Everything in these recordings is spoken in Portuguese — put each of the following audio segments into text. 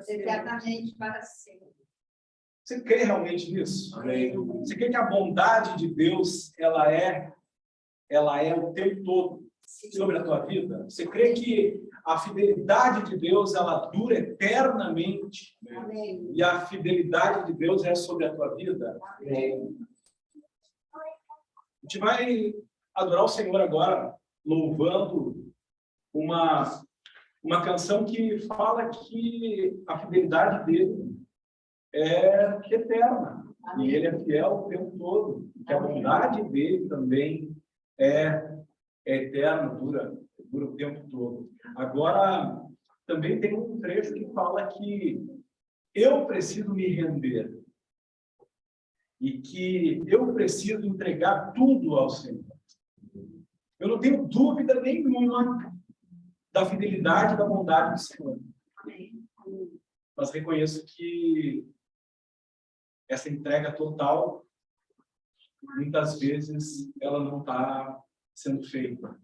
Eternamente para sempre. Você crê realmente nisso? Amém. Você crê que a bondade de Deus, ela é o tempo todo sobre a tua vida? Você crê que a fidelidade de Deus, ela dura eternamente? Amém. E a fidelidade de Deus é sobre a tua vida? Amém. A gente vai adorar o Senhor agora, louvando uma canção que fala que a fidelidade dele é eterna. Amém. E ele é fiel o tempo todo. Que a bondade dele também é eterna, dura o tempo todo. Agora, também tem um trecho que fala que eu preciso me render. E que eu preciso entregar tudo ao Senhor. Eu não tenho dúvida nenhuma da fidelidade e da bondade do Senhor. Mas reconheço que essa entrega total, muitas vezes, ela não está sendo feita.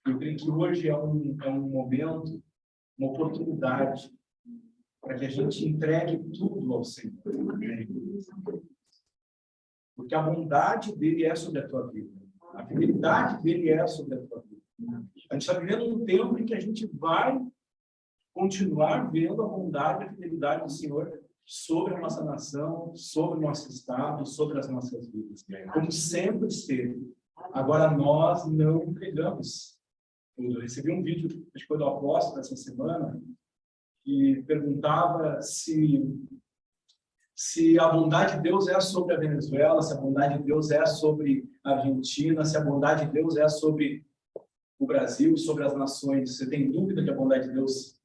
Eu creio que hoje é um momento, uma oportunidade para que a gente entregue tudo ao Senhor. Porque a bondade dele é sobre a tua vida. A fidelidade dele é sobre a tua vida. A gente está vivendo um tempo em que a gente vai continuar vendo a bondade e a fidelidade do Senhor sobre a nossa nação, sobre o nosso estado, sobre as nossas vidas. Como sempre esteve. Agora nós não entregamos. Eu recebi um vídeo, acho que foi do apóstolo essa semana, que perguntava se a bondade de Deus é sobre a Venezuela, se a bondade de Deus é sobre a Argentina, se a bondade de Deus é sobre o Brasil, sobre as nações. Você tem dúvida que a bondade de Deus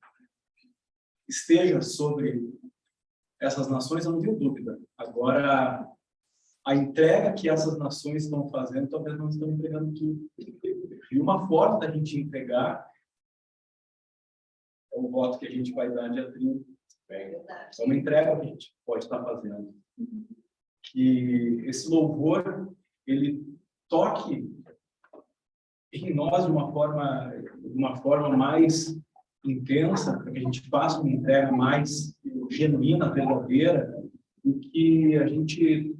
esteja sobre essas nações? Eu não tenho dúvida. Agora, a entrega que essas nações estão fazendo, talvez não estão entregando tudo. E uma forma da gente entregar é o voto que a gente vai dar dia 30. É uma entrega que a gente pode estar fazendo. Que esse louvor, ele toque em nós de uma forma mais intensa, para que a gente faça uma entrega mais genuína, verdadeira, e que a gente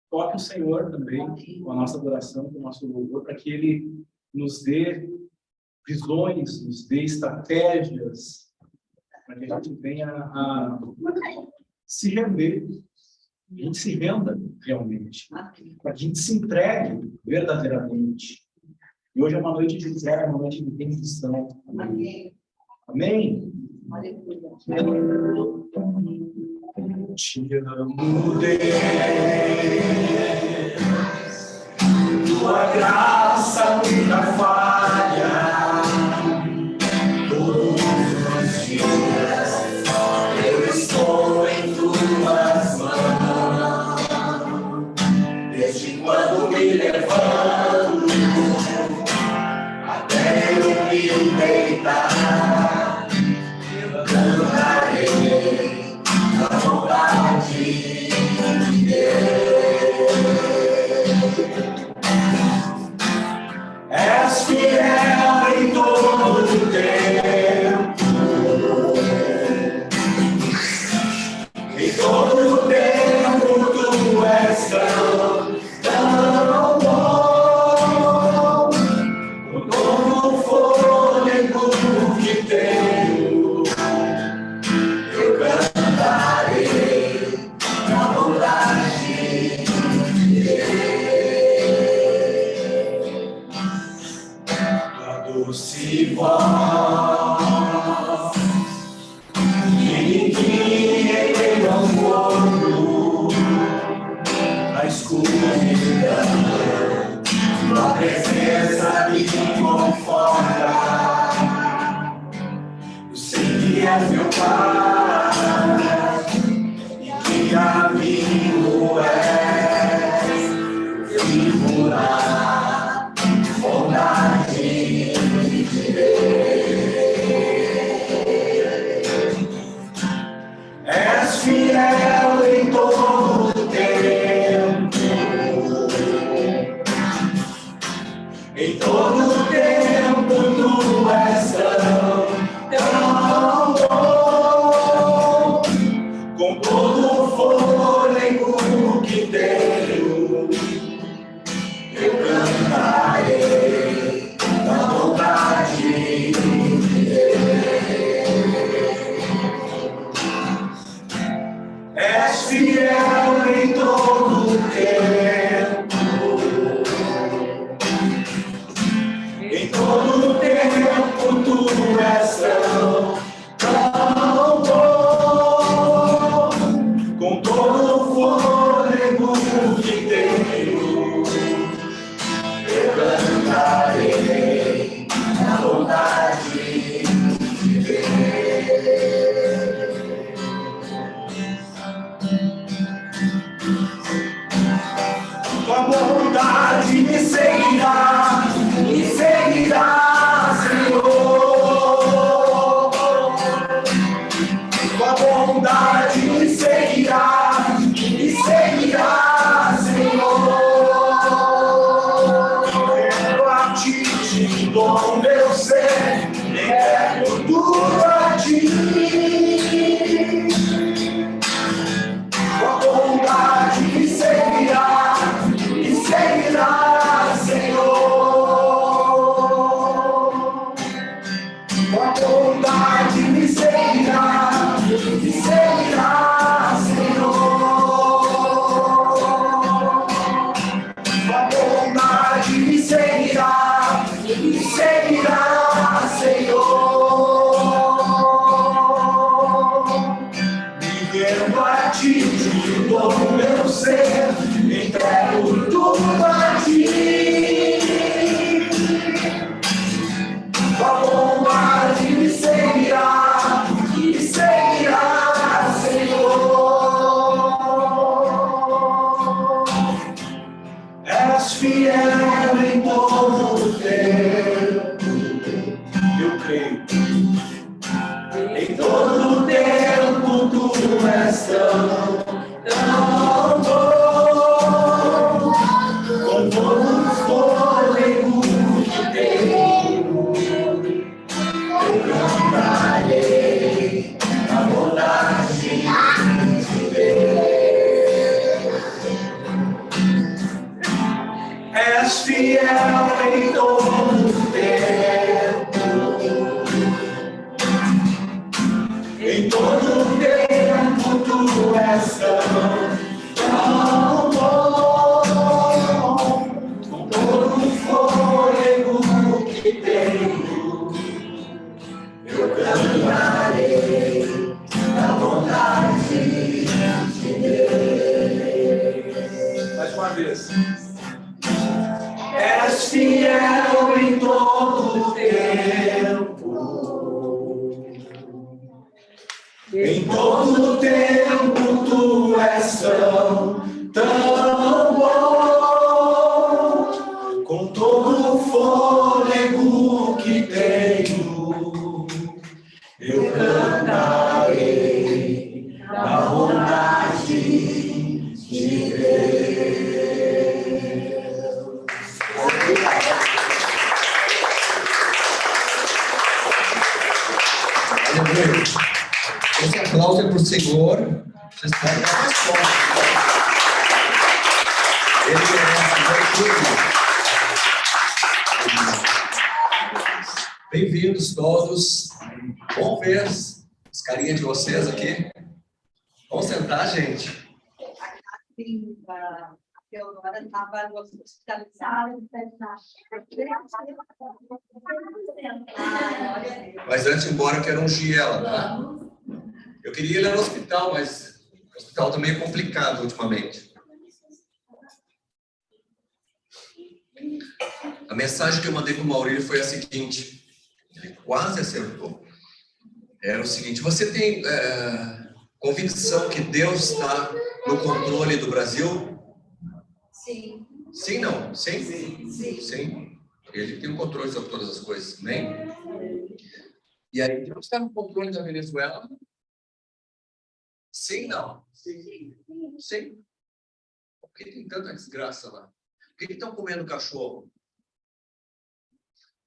toque o Senhor também com a nossa adoração, com o nosso louvor, para que Ele nos dê visões, nos dê estratégias, para que a gente venha a se render, a gente se renda realmente, para que a gente se entregue verdadeiramente. E hoje é uma noite de entrega, uma noite de rendição. Amém? Amém? Te amo, Deus, tua graça nunca falha. Todos os dias eu estou em tuas mãos. Desde quando me levanto até eu me deitar, eu cantarei a bondade de Deus. És fiel em todo o tempo, em todo o tempo tu és tão bom. Com todo o fôlego que tenho, eu cantarei a bondade de Deus. A doce voz que guia em meu corpo, na escuridão, tua presença me conforta. Eu sei que és meu Pai, e que amigo és, eu vivo na bondade de Deus. És fiel em todo o tempo, em todo o tempo tu és tão bom. tempo tudo és tão bom, com todo o fôlego que tenho, eu cantarei na vontade de Deus. Tua bondade me seguirá, Senhor. Tua bondade me seguirá, Senhor. Quero a ti, com meu ser, entrego tudo a ti. Tua bondade me seguirá, Senhor. Tua bondade me seguirá, Senhor. Tua bondade me seguirá, Senhor. Vivendo a ti, de todo o meu ser, entrego tudo a ti. Tua bondade me seguirá, Senhor. És fiel em todo o tempo, eu creio. Em todo o tempo tu és tão bom, com todo o fôlego que tenho, eu cantarei a bondade de Deus. És fiel em todo o tempo, em todo o tempo tu és tão bom, com todo o fôlego que tenho, eu cantarei a vontade de Deus. Mais uma vez. És fiel em todo o tempo, em todo o tempo tu és tão bom, com todo o fôlego que tenho, eu cantarei a vontade de Deus. Esse aplauso é para o Senhor. Vocês podem dar mais forte. Ele merece. Bem-vindos todos. Bom ver as carinhas de vocês aqui. Vamos sentar, gente. A Teodora estava hospitalizada. Mas antes de ir embora, eu quero ungir ela, tá? Eu queria ir lá no hospital, mas o hospital está meio complicado ultimamente. A mensagem que eu mandei para o Maurílio foi a seguinte, ele quase acertou. Era o seguinte, você tem convicção que Deus está no controle do Brasil? Sim. Sim, não? Sim? Sim. Sim. Ele tem o controle sobre todas as coisas, amém? E aí, Deus está no controle da Venezuela? Sim, não? Sim. Sim. Por que tem tanta desgraça lá? Por que estão comendo cachorro?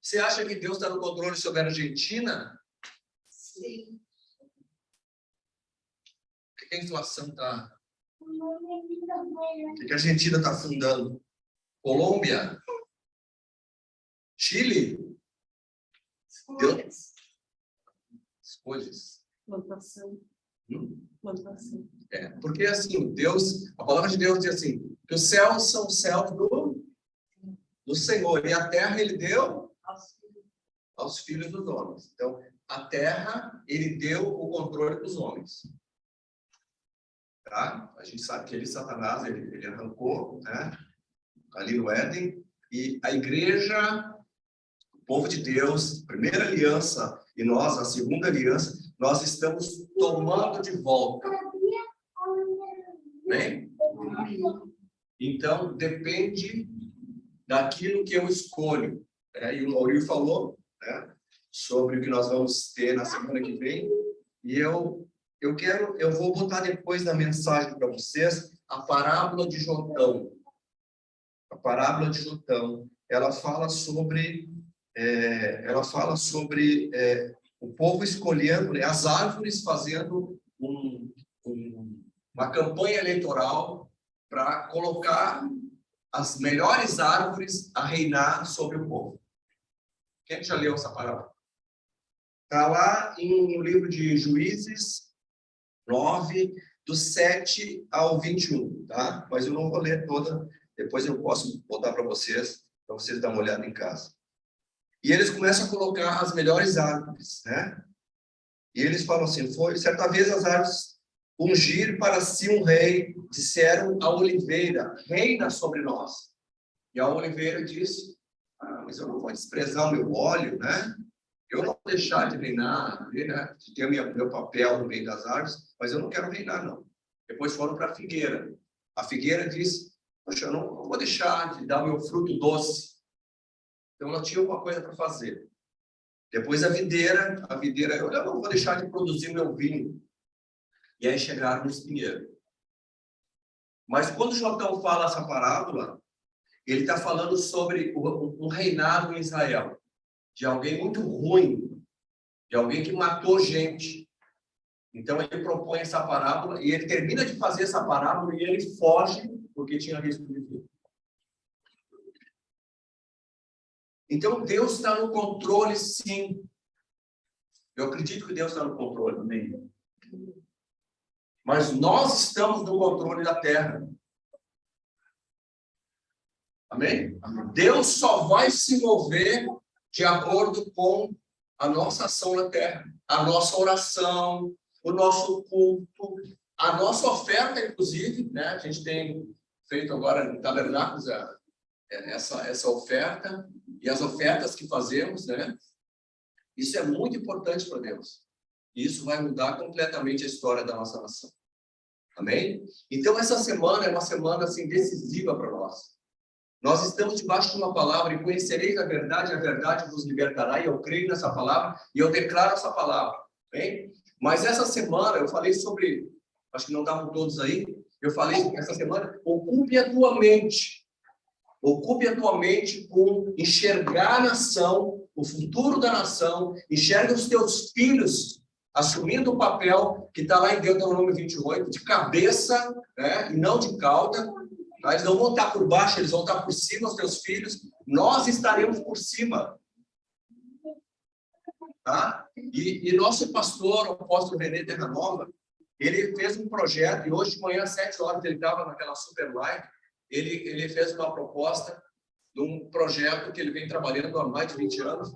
Você acha que Deus está no controle sobre a Argentina? Sim. Por que a inflação está... Por que a Argentina está afundando? Colômbia? Chile? Escolhas. Escolhas. Plantação. Plantação. Porque assim, Deus, a palavra de Deus diz assim, que os céus são os céus do Senhor, e a terra ele deu aos filhos dos homens. Então, a terra, ele deu o controle dos homens. Tá? A gente sabe que ele, Satanás, ele arrancou, né? Ali no Éden, e a igreja, o povo de Deus, primeira aliança, e nós, a segunda aliança, nós estamos tomando de volta. Bem? Então, depende daquilo que eu escolho. E o Maurício falou, né, sobre o que nós vamos ter na semana que vem, e eu vou botar depois na mensagem para vocês a parábola de Jotão. A parábola de Jotão, ela fala sobre o povo escolhendo, né, as árvores fazendo uma campanha eleitoral para colocar as melhores árvores a reinar sobre o povo. Quem já leu essa parábola? Está lá no livro de Juízes 9, do 7 ao 21, tá? Mas eu não vou ler toda, depois eu posso botar para vocês darem uma olhada em casa. E eles começam a colocar as melhores árvores, né? E eles falam assim, certa vez as árvores ungir para si um rei, disseram a oliveira, reina sobre nós. E a oliveira disse, mas eu não vou desprezar o meu óleo, né? Eu não vou deixar de reinar, né? De ter meu papel no meio das árvores, mas eu não quero reinar, não. Depois foram para a figueira. A figueira disse, poxa, eu não vou deixar de dar o meu fruto doce. Então, ela tinha uma coisa para fazer. Depois a videira, eu não vou deixar de produzir meu vinho. E aí chegaram no espinheiro. Mas quando Jotão fala essa parábola, ele está falando sobre um reinado em Israel, de alguém muito ruim, de alguém que matou gente. Então ele propõe essa parábola e ele termina de fazer essa parábola e ele foge porque tinha risco de vida. Então Deus está no controle, sim. Eu acredito que Deus está no controle, amém. Mas nós estamos no controle da terra. Amém? Deus só vai se mover de acordo com a nossa ação na terra, a nossa oração, o nosso culto, a nossa oferta, inclusive, né? A gente tem feito agora em Tabernáculos essa oferta e as ofertas que fazemos, né? Isso é muito importante para Deus. E isso vai mudar completamente a história da nossa nação. Amém? Então, essa semana é uma semana assim, decisiva para nós. Nós estamos debaixo de uma palavra, e conhecereis a verdade vos libertará, e eu creio nessa palavra, e eu declaro essa palavra. Bem? Mas essa semana, eu falei sobre, acho que não estavam todos aí, eu falei essa semana, ocupe a tua mente com enxergar a nação, o futuro da nação, enxerga os teus filhos assumindo o papel que está lá em Deuteronômio 28, de cabeça, né, e não de cauda. Eles não vão estar por baixo, eles vão estar por cima, os teus filhos. Nós estaremos por cima. Tá? E nosso pastor, o apóstolo René Terranova, ele fez um projeto, e hoje de manhã, às 7 horas, ele estava naquela super live, ele fez uma proposta de um projeto que ele vem trabalhando há mais de 20 anos,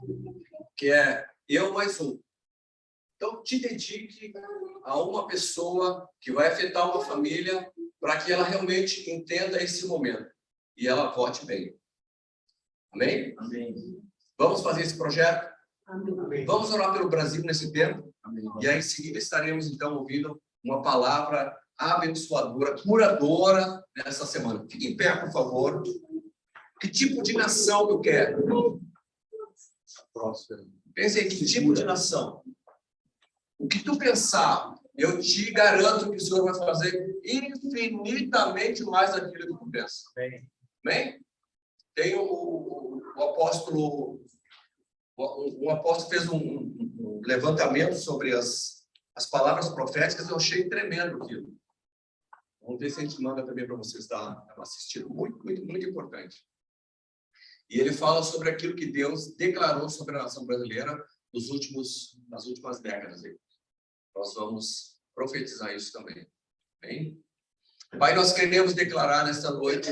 que é Eu Mais Um. Então, te dedique a uma pessoa que vai afetar uma família para que ela realmente entenda esse momento e ela vote bem. Amém? Amém. Vamos fazer esse projeto? Amém. Vamos orar pelo Brasil nesse tempo? Amém. E aí, em seguida, estaremos, então, ouvindo uma palavra abençoadora, curadora nessa semana. Fique em pé, por favor. Que tipo de nação eu quero? Próspera. Pense aí, que tipo de nação? O que tu pensar, eu te garanto que o Senhor vai fazer infinitamente mais daquilo que tu pensa. Bem? Tem o apóstolo, o apóstolo fez um levantamento sobre as palavras proféticas, eu achei tremendo aquilo. Vamos ver se a gente manda também para vocês dar uma assistida. Muito, muito, muito importante. E ele fala sobre aquilo que Deus declarou sobre a nação brasileira nas últimas décadas. Nós vamos profetizar isso também. Bem? Pai, nós queremos declarar nesta noite,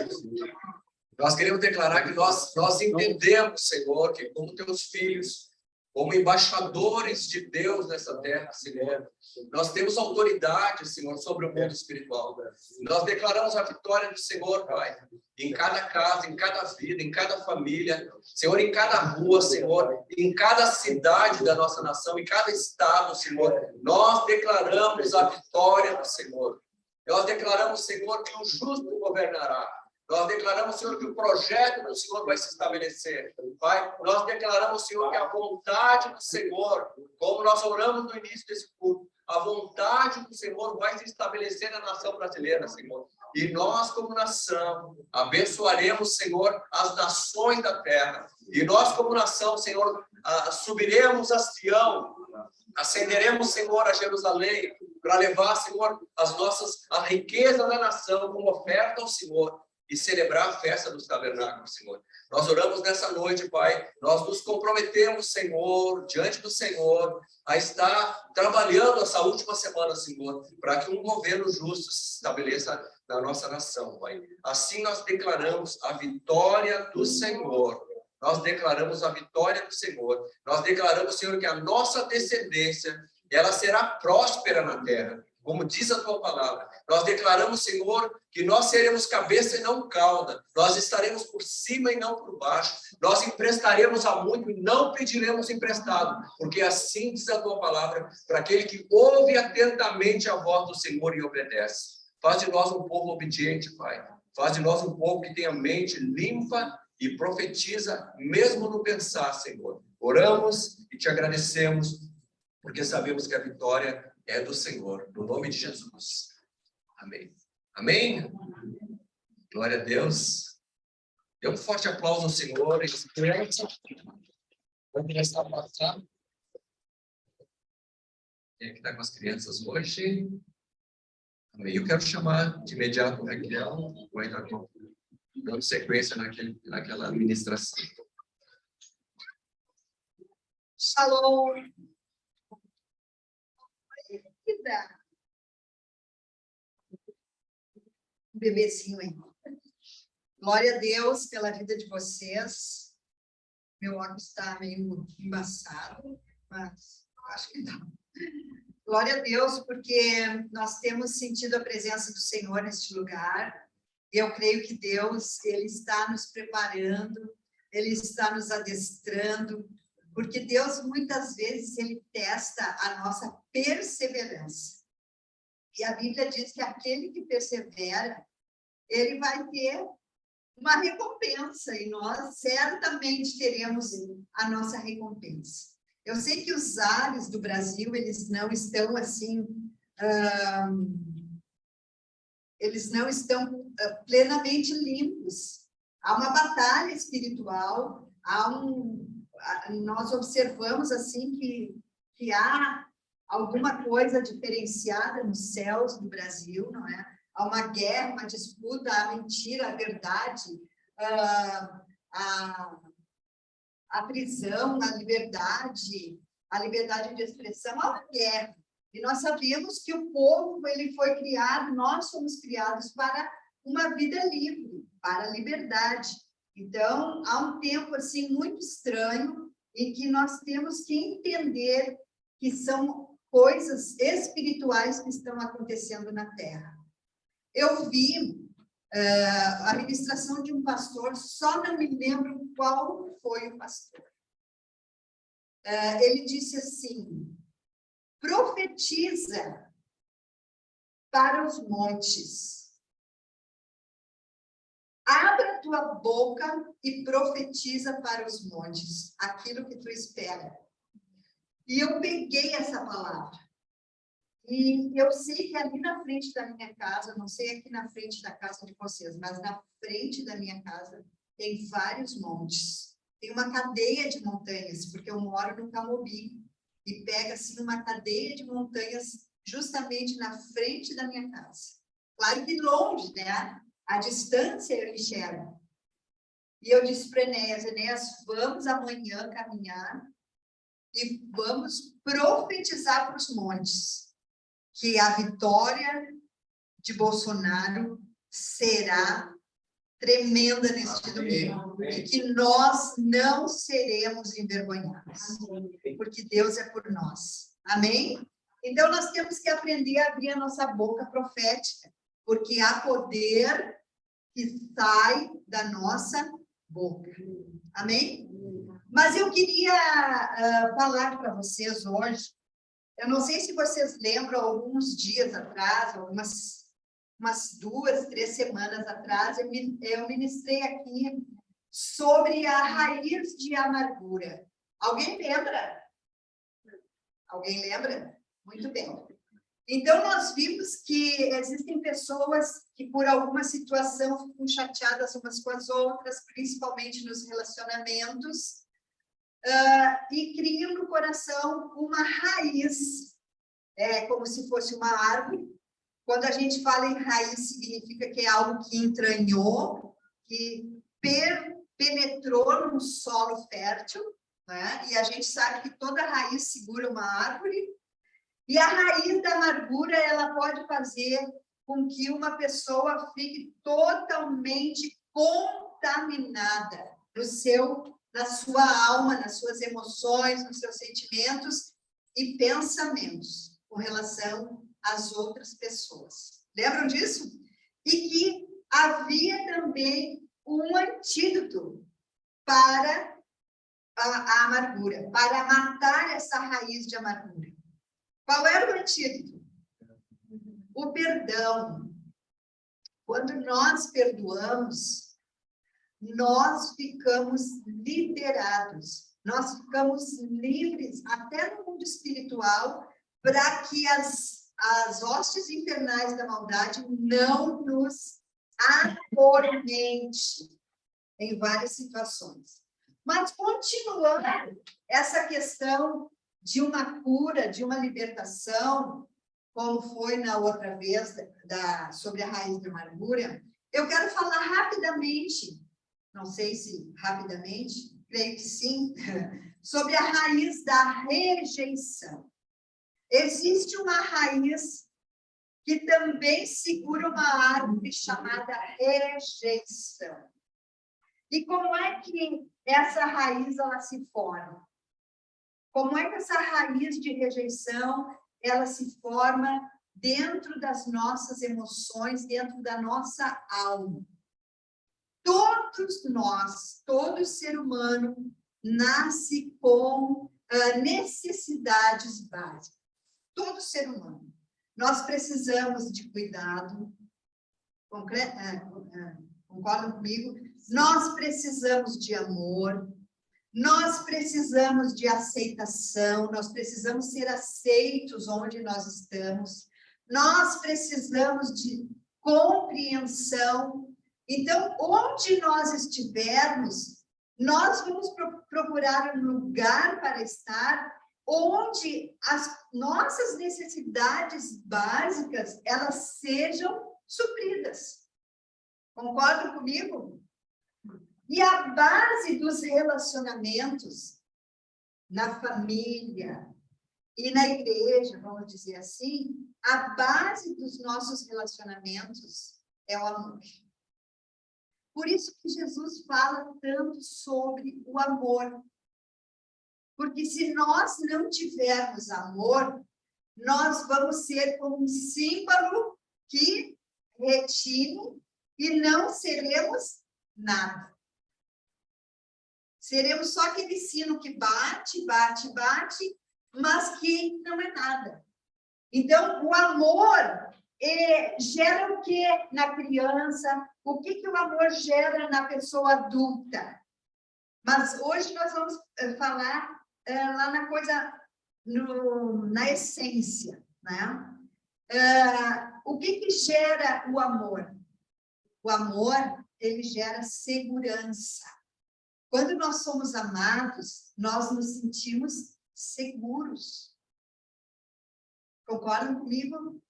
nós queremos declarar que nós entendemos, Senhor, que como teus filhos, como embaixadores de Deus nessa terra, Senhor. Nós temos autoridade, Senhor, sobre o mundo espiritual. Nós declaramos a vitória do Senhor, Pai, em cada casa, em cada vida, em cada família, Senhor, em cada rua, Senhor, em cada cidade da nossa nação, em cada estado, Senhor. Nós declaramos a vitória do Senhor. Nós declaramos, Senhor, que o justo governará. Nós declaramos, Senhor, que o projeto do Senhor vai se estabelecer. Pai, nós declaramos, Senhor, que a vontade do Senhor, como nós oramos no início desse culto, a vontade do Senhor vai se estabelecer na nação brasileira, Senhor. E nós, como nação, abençoaremos, Senhor, as nações da terra. E nós, como nação, Senhor, subiremos a Sião, ascenderemos, Senhor, a Jerusalém, para levar, Senhor, a riqueza da nação como oferta ao Senhor. E celebrar a festa dos tabernáculos, Senhor. Nós oramos nessa noite, Pai. Nós nos comprometemos, Senhor, diante do Senhor, a estar trabalhando essa última semana, Senhor, para que um governo justo se estabeleça na nossa nação, Pai. Assim nós declaramos a vitória do Senhor. Nós declaramos a vitória do Senhor. Nós declaramos, Senhor, que a nossa descendência, ela será próspera na terra. Como diz a tua palavra, nós declaramos, Senhor, que nós seremos cabeça e não cauda, nós estaremos por cima e não por baixo, nós emprestaremos a muito e não pediremos emprestado, porque assim diz a tua palavra, para aquele que ouve atentamente a voz do Senhor e obedece. Faz de nós um povo obediente, Pai, faz de nós um povo que tenha mente limpa e profetiza, mesmo no pensar, Senhor. Oramos e te agradecemos, porque sabemos que a vitória é do Senhor, no nome de Jesus. Amém. Amém? Glória a Deus. Dê um forte aplauso ao Senhor. Vamos começar a passar. Quem é que está com as crianças hoje? Amém. Eu quero chamar de imediato o Raquel, vou entrar dando sequência naquela ministração. Shalom. Bebezinho aí. Glória a Deus pela vida de vocês. Meu óculos está meio embaçado, mas acho que não. Glória a Deus, porque nós temos sentido a presença do Senhor neste lugar. E eu creio que Deus, Ele está nos preparando, Ele está nos adestrando, porque Deus, muitas vezes, Ele testa a nossa perseverança. E a Bíblia diz que aquele que persevera, ele vai ter uma recompensa, e nós certamente teremos a nossa recompensa. Eu sei que os ares do Brasil, eles não estão assim, eles não estão plenamente limpos. Há uma batalha espiritual, nós observamos assim que há alguma coisa diferenciada nos céus do Brasil, não é? Há uma guerra, uma disputa, a mentira, a verdade, a prisão, a liberdade de expressão, há uma guerra. E nós sabemos que o povo, ele foi criado, nós somos criados para uma vida livre, para a liberdade. Então, há um tempo assim muito estranho em que nós temos que entender que são coisas espirituais que estão acontecendo na Terra. Eu vi a ministração de um pastor, só não me lembro qual foi o pastor. Ele disse assim: profetiza para os montes. Abra tua boca e profetiza para os montes aquilo que tu espera. E eu peguei essa palavra. E eu sei que ali na frente da minha casa, não sei aqui na frente da casa de vocês, mas na frente da minha casa tem vários montes. Tem uma cadeia de montanhas, porque eu moro no Camobi. E pega assim uma cadeia de montanhas justamente na frente da minha casa. Claro que longe, né? A distância eu enxergo. E eu disse para Enéas, vamos amanhã caminhar e vamos profetizar para os montes que a vitória de Bolsonaro será tremenda neste domingo, e que nós não seremos envergonhados, porque Deus é por nós. Amém? Então, nós temos que aprender a abrir a nossa boca profética, porque há poder que sai da nossa boca. Amém? Mas eu queria falar para vocês hoje, eu não sei se vocês lembram, alguns dias atrás, umas 2, 3 semanas atrás, eu ministrei aqui sobre a raiz de amargura. Alguém lembra? Alguém lembra? Muito bem. Então, nós vimos que existem pessoas que, por alguma situação, ficam chateadas umas com as outras, principalmente nos relacionamentos, e criam no coração uma raiz, como se fosse uma árvore. Quando a gente fala em raiz, significa que é algo que entranhou, que penetrou num solo fértil, né? E a gente sabe que toda raiz segura uma árvore. E a raiz da amargura, ela pode fazer com que uma pessoa fique totalmente contaminada na sua alma, nas suas emoções, nos seus sentimentos e pensamentos com relação às outras pessoas. Lembram disso? E que havia também um antídoto para a amargura, para matar essa raiz de amargura. Qual era o antídoto? O perdão. Quando nós perdoamos, nós ficamos liberados, nós ficamos livres, até no mundo espiritual, para que as hostes infernais da maldade não nos atormente em várias situações. Mas, continuando essa questão de uma cura, de uma libertação, como foi na outra vez sobre a raiz da amargura, eu quero falar rapidamente, não sei se rapidamente, creio que sim, sobre a raiz da rejeição. Existe uma raiz que também segura uma árvore chamada rejeição. E como é que essa raiz ela se forma? Como é que essa raiz de rejeição, ela se forma dentro das nossas emoções, dentro da nossa alma? Todos nós, todo ser humano, nasce com necessidades básicas. Todo ser humano. Nós precisamos de cuidado. Concordam comigo? Nós precisamos de amor. Nós precisamos de aceitação, nós precisamos ser aceitos onde nós estamos, nós precisamos de compreensão. Então, onde nós estivermos, nós vamos procurar um lugar para estar onde as nossas necessidades básicas, elas sejam supridas. Concordam comigo? E a base dos relacionamentos na família e na igreja, vamos dizer assim, a base dos nossos relacionamentos é o amor. Por isso que Jesus fala tanto sobre o amor. Porque se nós não tivermos amor, nós vamos ser como um símbolo que retine e não seremos nada. Seremos só aquele sino que bate, bate, bate, mas que não é nada. Então, o amor gera o que na criança? O que o amor gera na pessoa adulta? Mas hoje nós vamos falar lá na coisa, na essência, né? O que gera o amor? O amor, ele gera segurança. Quando nós somos amados, nós nos sentimos seguros. Concordam comigo?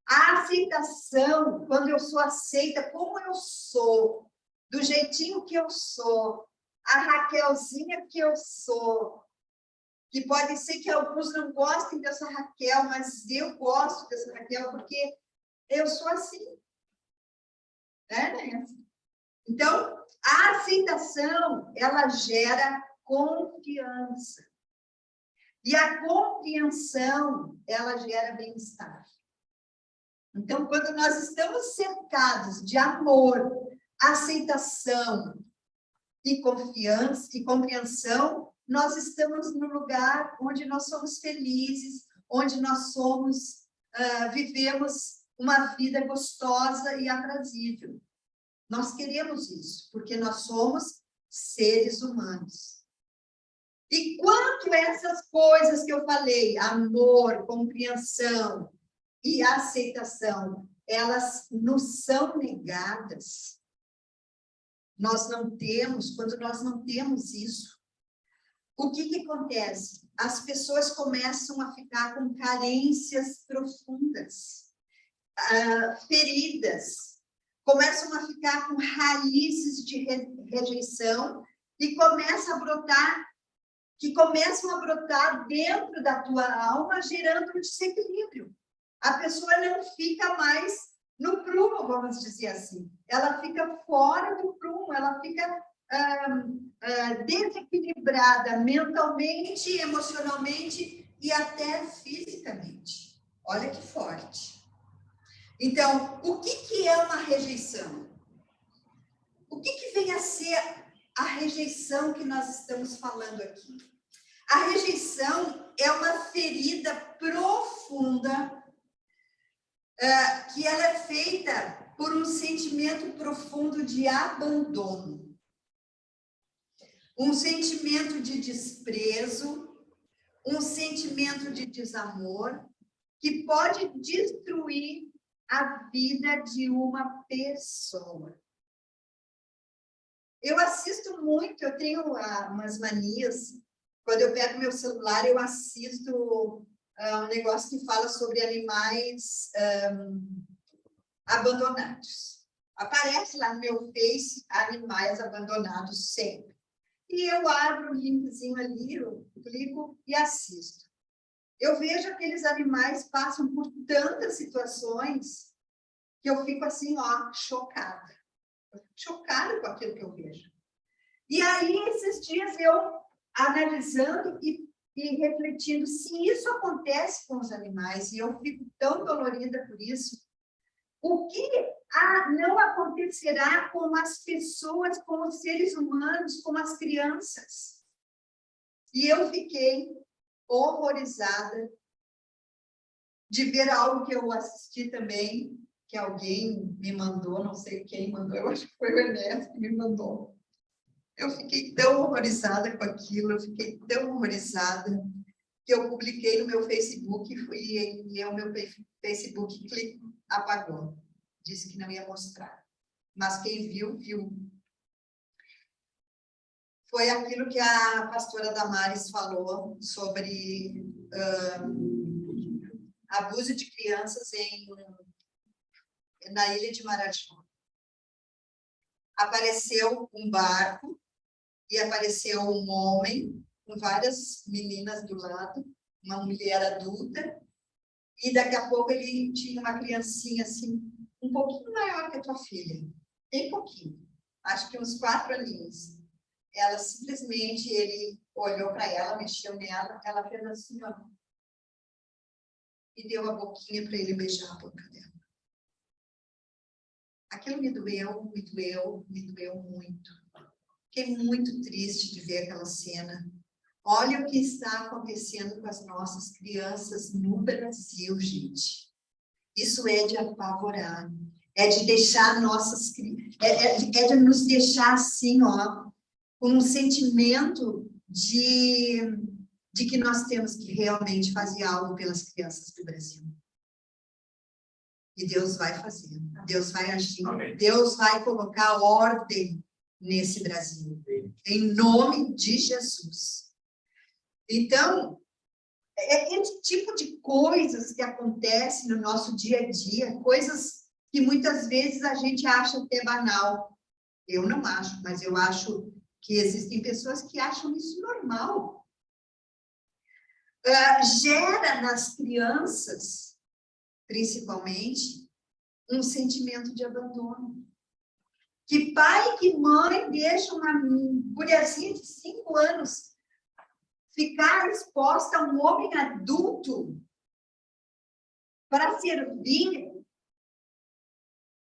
A aceitação, quando eu sou aceita como eu sou, do jeitinho que eu sou, a Raquelzinha que eu sou, que pode ser que alguns não gostem dessa Raquel, mas eu gosto dessa Raquel porque eu sou assim. Né? Então, a aceitação, ela gera confiança. E a compreensão, ela gera bem-estar. Então, quando nós estamos cercados de amor, aceitação e confiança e compreensão, nós estamos no lugar onde nós somos felizes, onde nós somos, vivemos uma vida gostosa e aprazível. Nós queremos isso, porque nós somos seres humanos. E quanto essas coisas que eu falei, amor, compreensão e aceitação, elas nos são negadas, quando nós não temos isso, o que acontece? As pessoas começam a ficar com carências profundas, feridas, começam a ficar com raízes de rejeição e começam a brotar dentro da tua alma, gerando um desequilíbrio. A pessoa não fica mais no prumo, vamos dizer assim. Ela fica fora do prumo, ela fica desequilibrada mentalmente, emocionalmente e até fisicamente. Olha que forte. Então, o que é uma rejeição? O que vem a ser a rejeição que nós estamos falando aqui? A rejeição é uma ferida profunda que ela é feita por um sentimento profundo de abandono, um sentimento de desprezo, um sentimento de desamor, que pode destruir a vida de uma pessoa. Eu assisto muito, eu tenho umas manias, quando eu pego meu celular, eu assisto um negócio que fala sobre animais abandonados. Aparece lá no meu Face, animais abandonados sempre. E eu abro o linkzinho ali, eu clico e assisto. Eu vejo aqueles animais passam por tantas situações que eu fico assim, ó, chocada. Chocada com aquilo que eu vejo. E aí, esses dias, eu analisando e refletindo se isso acontece com os animais, e eu fico tão dolorida por isso, o que não acontecerá com as pessoas, com os seres humanos, com as crianças? E eu fiquei horrorizada de ver algo que eu assisti também, que alguém me mandou, não sei quem mandou, eu acho que foi o Ernesto que me mandou. Eu fiquei tão horrorizada com aquilo, eu fiquei tão horrorizada, que eu publiquei no meu Facebook e o meu Facebook apagou. Disse que não ia mostrar. Mas quem viu, viu. Foi aquilo que a pastora Damares falou sobre abuso de crianças na ilha de Marajó. Apareceu um barco e apareceu um homem com várias meninas do lado, uma mulher adulta, e daqui a pouco ele tinha uma criancinha assim, um pouquinho maior que a tua filha, bem pouquinho, acho que uns 4 aninhos. Ela simplesmente, ele olhou para ela, mexeu nela, ela fez assim, ó, e deu a boquinha para ele beijar a boca dela. Aquilo me doeu muito. Fiquei muito triste de ver aquela cena. Olha o que está acontecendo com as nossas crianças no Brasil, gente. Isso é de apavorar. É de deixar nossas crianças... É de nos deixar assim, ó, com um sentimento de que nós temos que realmente fazer algo pelas crianças do Brasil. E Deus vai fazer. Deus vai agir. Amém. Deus vai colocar ordem nesse Brasil. Em nome de Jesus. Então, é esse tipo de coisas que acontecem no nosso dia a dia, coisas que muitas vezes a gente acha até banal. Eu não acho, mas eu acho que existem pessoas que acham isso normal. Gera nas crianças, principalmente, um sentimento de abandono. Que pai e que mãe deixam uma mulherzinha de 5 anos ficar exposta a um homem adulto para servir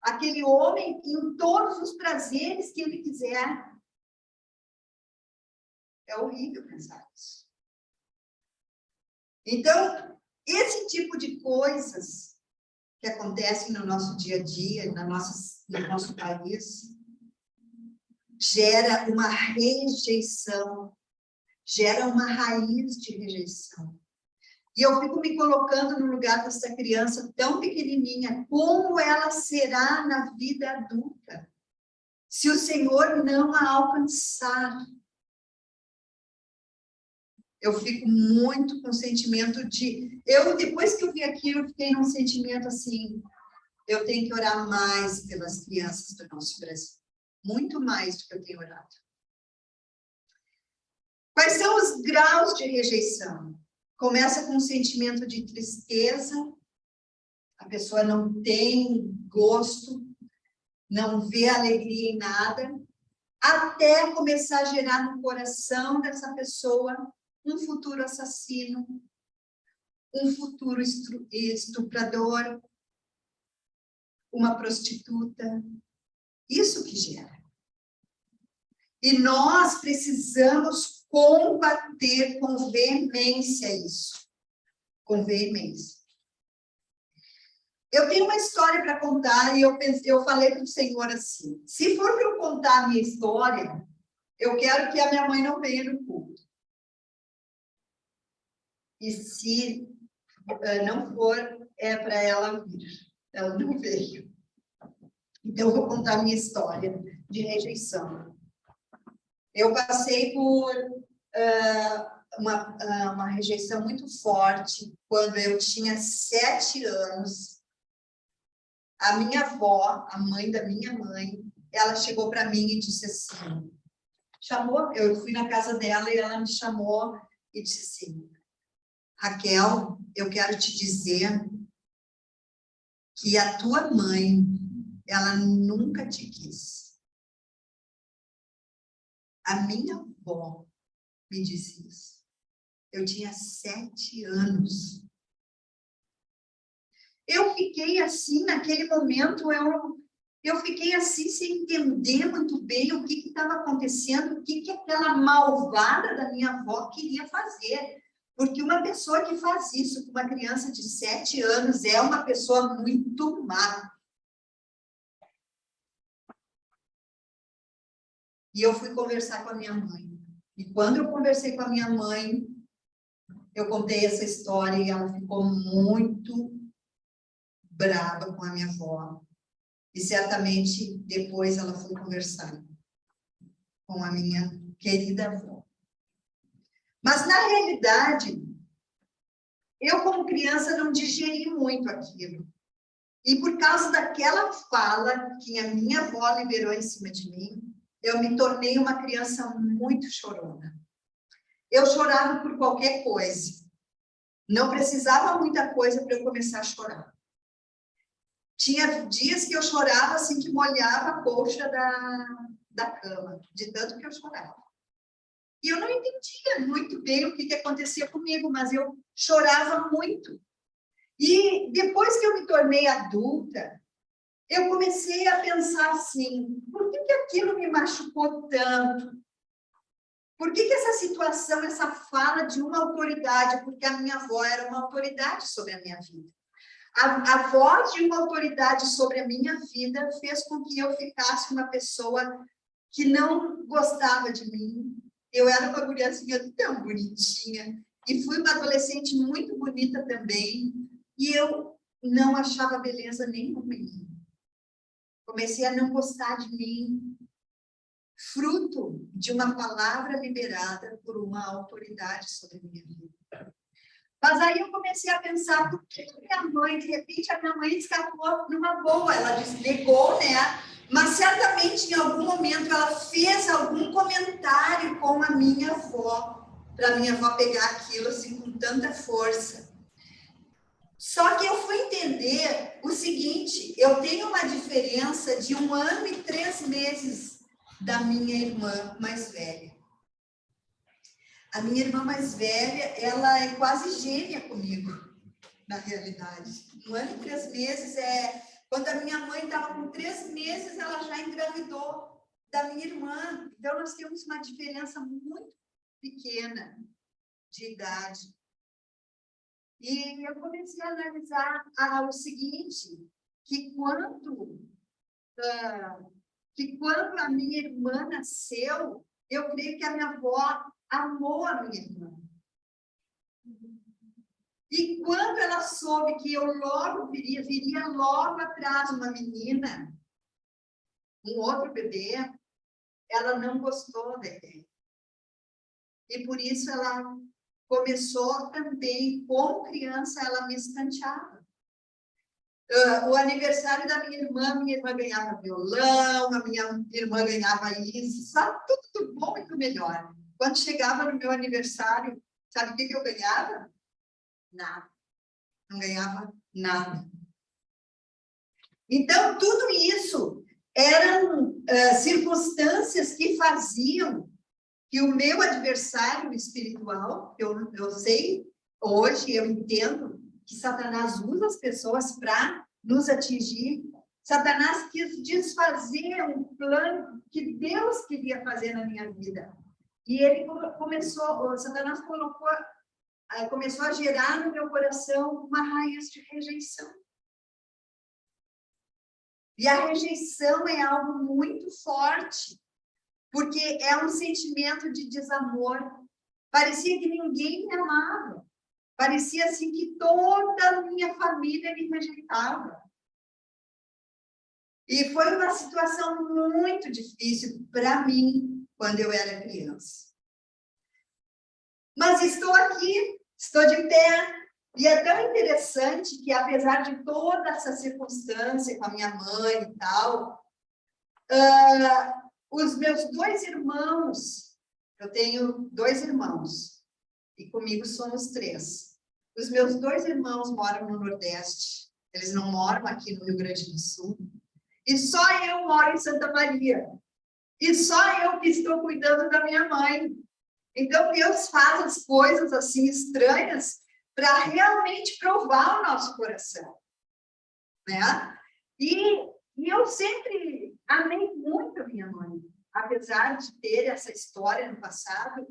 aquele homem em todos os prazeres que ele quiser? É horrível pensar isso. Então, esse tipo de coisas que acontecem no nosso dia a dia, no nosso país, gera uma rejeição, gera uma raiz de rejeição. E eu fico me colocando no lugar dessa criança tão pequenininha, como ela será na vida adulta, se o Senhor não a alcançar? Eu fico muito com sentimento de... depois que eu vi aquilo, eu fiquei num sentimento assim, eu tenho que orar mais pelas crianças do nosso Brasil. Muito mais do que eu tenho orado. Quais são os graus de rejeição? Começa com um sentimento de tristeza, a pessoa não tem gosto, não vê alegria em nada, até começar a gerar no coração dessa pessoa um futuro assassino, um futuro estuprador, uma prostituta. Isso que gera. E nós precisamos combater com veemência isso. Com veemência. Eu tenho uma história para contar e eu falei para o Senhor assim, se for para eu contar a minha história, eu quero que a minha mãe não venha no culto. E se não for, é para ela vir. Ela não veio. Então, eu vou contar a minha história de rejeição. Eu passei por uma rejeição muito forte quando eu tinha 7 anos. A minha avó, a mãe da minha mãe, ela chegou para mim e disse assim, eu fui na casa dela e ela me chamou e disse assim, Raquel, eu quero te dizer que a tua mãe, ela nunca te quis. A minha avó me disse isso. Eu tinha 7 anos. Eu fiquei assim, naquele momento, eu fiquei assim, sem entender muito bem o que estava acontecendo, o que aquela malvada da minha avó queria fazer. Porque uma pessoa que faz isso com uma criança de 7 anos é uma pessoa muito má. E eu fui conversar com a minha mãe. E quando eu conversei com a minha mãe, eu contei essa história e ela ficou muito brava com a minha avó. E certamente depois ela foi conversar com a minha querida avó. Mas na realidade, eu como criança não digeri muito aquilo. E por causa daquela fala que a minha avó liberou em cima de mim, eu me tornei uma criança muito chorona. Eu chorava por qualquer coisa. Não precisava muita coisa para eu começar a chorar. Tinha dias que eu chorava assim que molhava a colcha da cama, de tanto que eu chorava. E eu não entendia muito bem o que acontecia comigo, mas eu chorava muito. E depois que eu me tornei adulta, eu comecei a pensar assim, por que aquilo me machucou tanto? Por que essa situação, essa fala de uma autoridade, porque a minha avó era uma autoridade sobre a minha vida. A voz de uma autoridade sobre a minha vida fez com que eu ficasse uma pessoa que não gostava de mim. Eu era uma guriazinha tão bonitinha e fui uma adolescente muito bonita também. E eu não achava beleza nenhuma em mim. Comecei a não gostar de mim, fruto de uma palavra liberada por uma autoridade sobre a minha vida. Mas aí eu comecei a pensar, por que minha mãe, de repente, a minha mãe escapou numa boa, ela desligou, né? Mas certamente em algum momento ela fez algum comentário com a minha avó, para a minha avó pegar aquilo assim com tanta força. Só que eu fui entender o seguinte, eu tenho uma diferença de 1 ano e 3 meses da minha irmã mais velha. A minha irmã mais velha, ela é quase gêmea comigo, na realidade. 1 ano e 3 meses quando a minha mãe estava com 3 meses, ela já engravidou da minha irmã. Então, nós temos uma diferença muito pequena de idade. E eu comecei a analisar o seguinte, que quando a minha irmã nasceu, eu creio que a minha avó amou a minha irmã. E quando ela soube que eu logo viria logo atrás uma menina, um outro bebê, ela não gostou da ideia. E por isso ela começou também, como criança, ela me escanteava. O aniversário da minha irmã ganhava violão, a minha irmã ganhava isso, sabe? Tudo bom e tudo melhor. Quando chegava no meu aniversário, sabe o que eu ganhava? Nada. Não ganhava nada. Então, tudo isso eram circunstâncias que faziam que o meu adversário espiritual, eu sei, hoje eu entendo que Satanás usa as pessoas para nos atingir. Satanás quis desfazer um plano que Deus queria fazer na minha vida. E ele Satanás começou a gerar no meu coração uma raiz de rejeição. E a rejeição é algo muito forte, porque é um sentimento de desamor. Parecia que ninguém me amava. Parecia assim que toda a minha família me rejeitava. E foi uma situação muito difícil para mim quando eu era criança. Mas estou aqui, estou de pé. E é tão interessante que, apesar de toda essa circunstância com a minha mãe e tal, os meus 2 irmãos, eu tenho 2 irmãos, e comigo somos 3. Os meus 2 irmãos moram no Nordeste, eles não moram aqui no Rio Grande do Sul, e só eu moro em Santa Maria, e só eu que estou cuidando da minha mãe. Então, Deus faz as coisas assim estranhas para realmente provar o nosso coração, né? E eu sempre amei muito a minha mãe. Apesar de ter essa história no passado,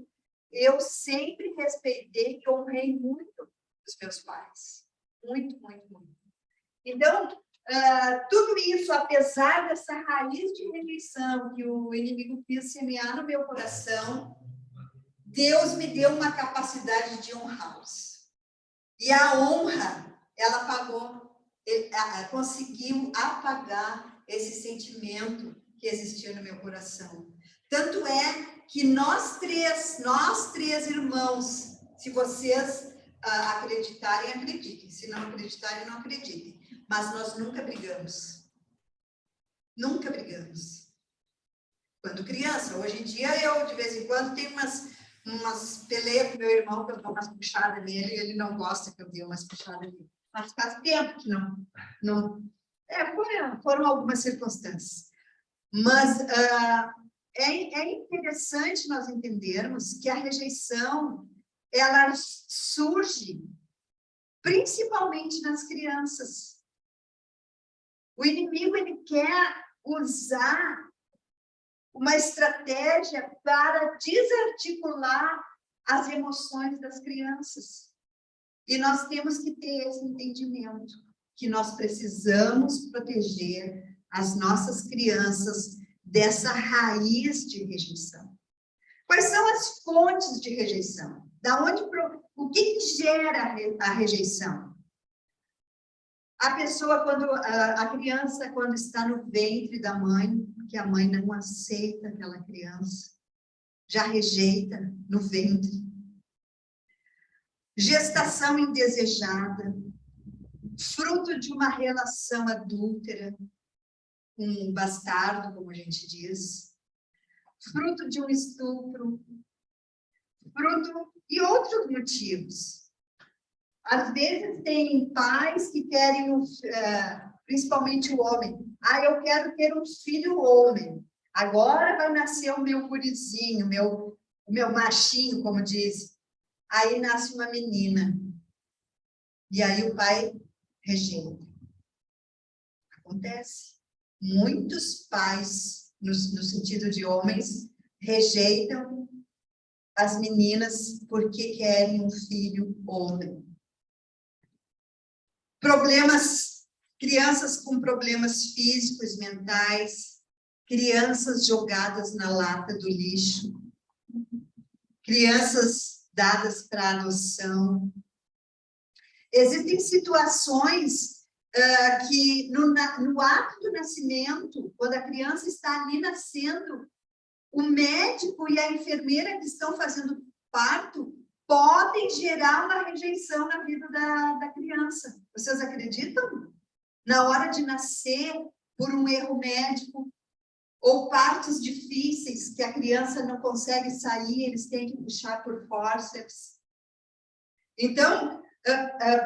eu sempre respeitei e honrei muito os meus pais. Muito, muito, muito. Então, tudo isso, apesar dessa raiz de rejeição que o inimigo quis semear no meu coração, Deus me deu uma capacidade de honrá-los. E a honra, ela conseguiu apagar esse sentimento que existia no meu coração. Tanto é que nós três irmãos, se vocês acreditarem, acreditem. Se não acreditarem, não acreditem. Mas nós nunca brigamos. Nunca brigamos. Quando criança, hoje em dia, eu, de vez em quando, tenho umas peleias com meu irmão, que eu dou umas puxadas nele, e ele não gosta que eu dê umas puxadas nele. Mas faz tempo que não foram algumas circunstâncias. Mas é interessante nós entendermos que a rejeição, ela surge principalmente nas crianças. O inimigo, ele quer usar uma estratégia para desarticular as emoções das crianças. E nós temos que ter esse entendimento, que nós precisamos proteger as nossas crianças dessa raiz de rejeição. Quais são as fontes de rejeição? O que gera a rejeição? A pessoa, a criança, quando está no ventre da mãe, que a mãe não aceita aquela criança, já rejeita no ventre. Gestação indesejada, fruto de uma relação adúltera, um bastardo, como a gente diz, fruto de um estupro, fruto e outros motivos. Às vezes tem pais que querem, principalmente o homem. Ah, eu quero ter um filho homem. Agora vai nascer o meu gurizinho, o meu machinho, como diz. Aí nasce uma menina. E aí o pai rejeita. Acontece. Muitos pais, no sentido de homens, rejeitam as meninas porque querem um filho homem. Crianças com problemas físicos, mentais, crianças jogadas na lata do lixo, crianças dadas para adoção. Existem situações que no ato do nascimento, quando a criança está ali nascendo, o médico e a enfermeira que estão fazendo parto podem gerar uma rejeição na vida da criança. Vocês acreditam? Na hora de nascer, por um erro médico, ou partos difíceis, que a criança não consegue sair, eles têm que puxar por fórceps. Então,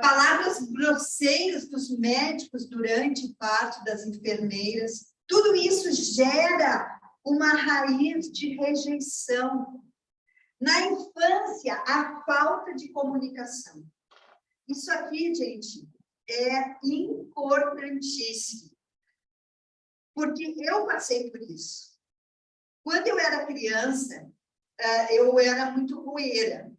palavras grosseiras dos médicos durante o parto, das enfermeiras, tudo isso gera uma raiz de rejeição. Na infância, a falta de comunicação. Isso aqui, gente, é importantíssimo. Porque eu passei por isso. Quando eu era criança, eu era muito rueira.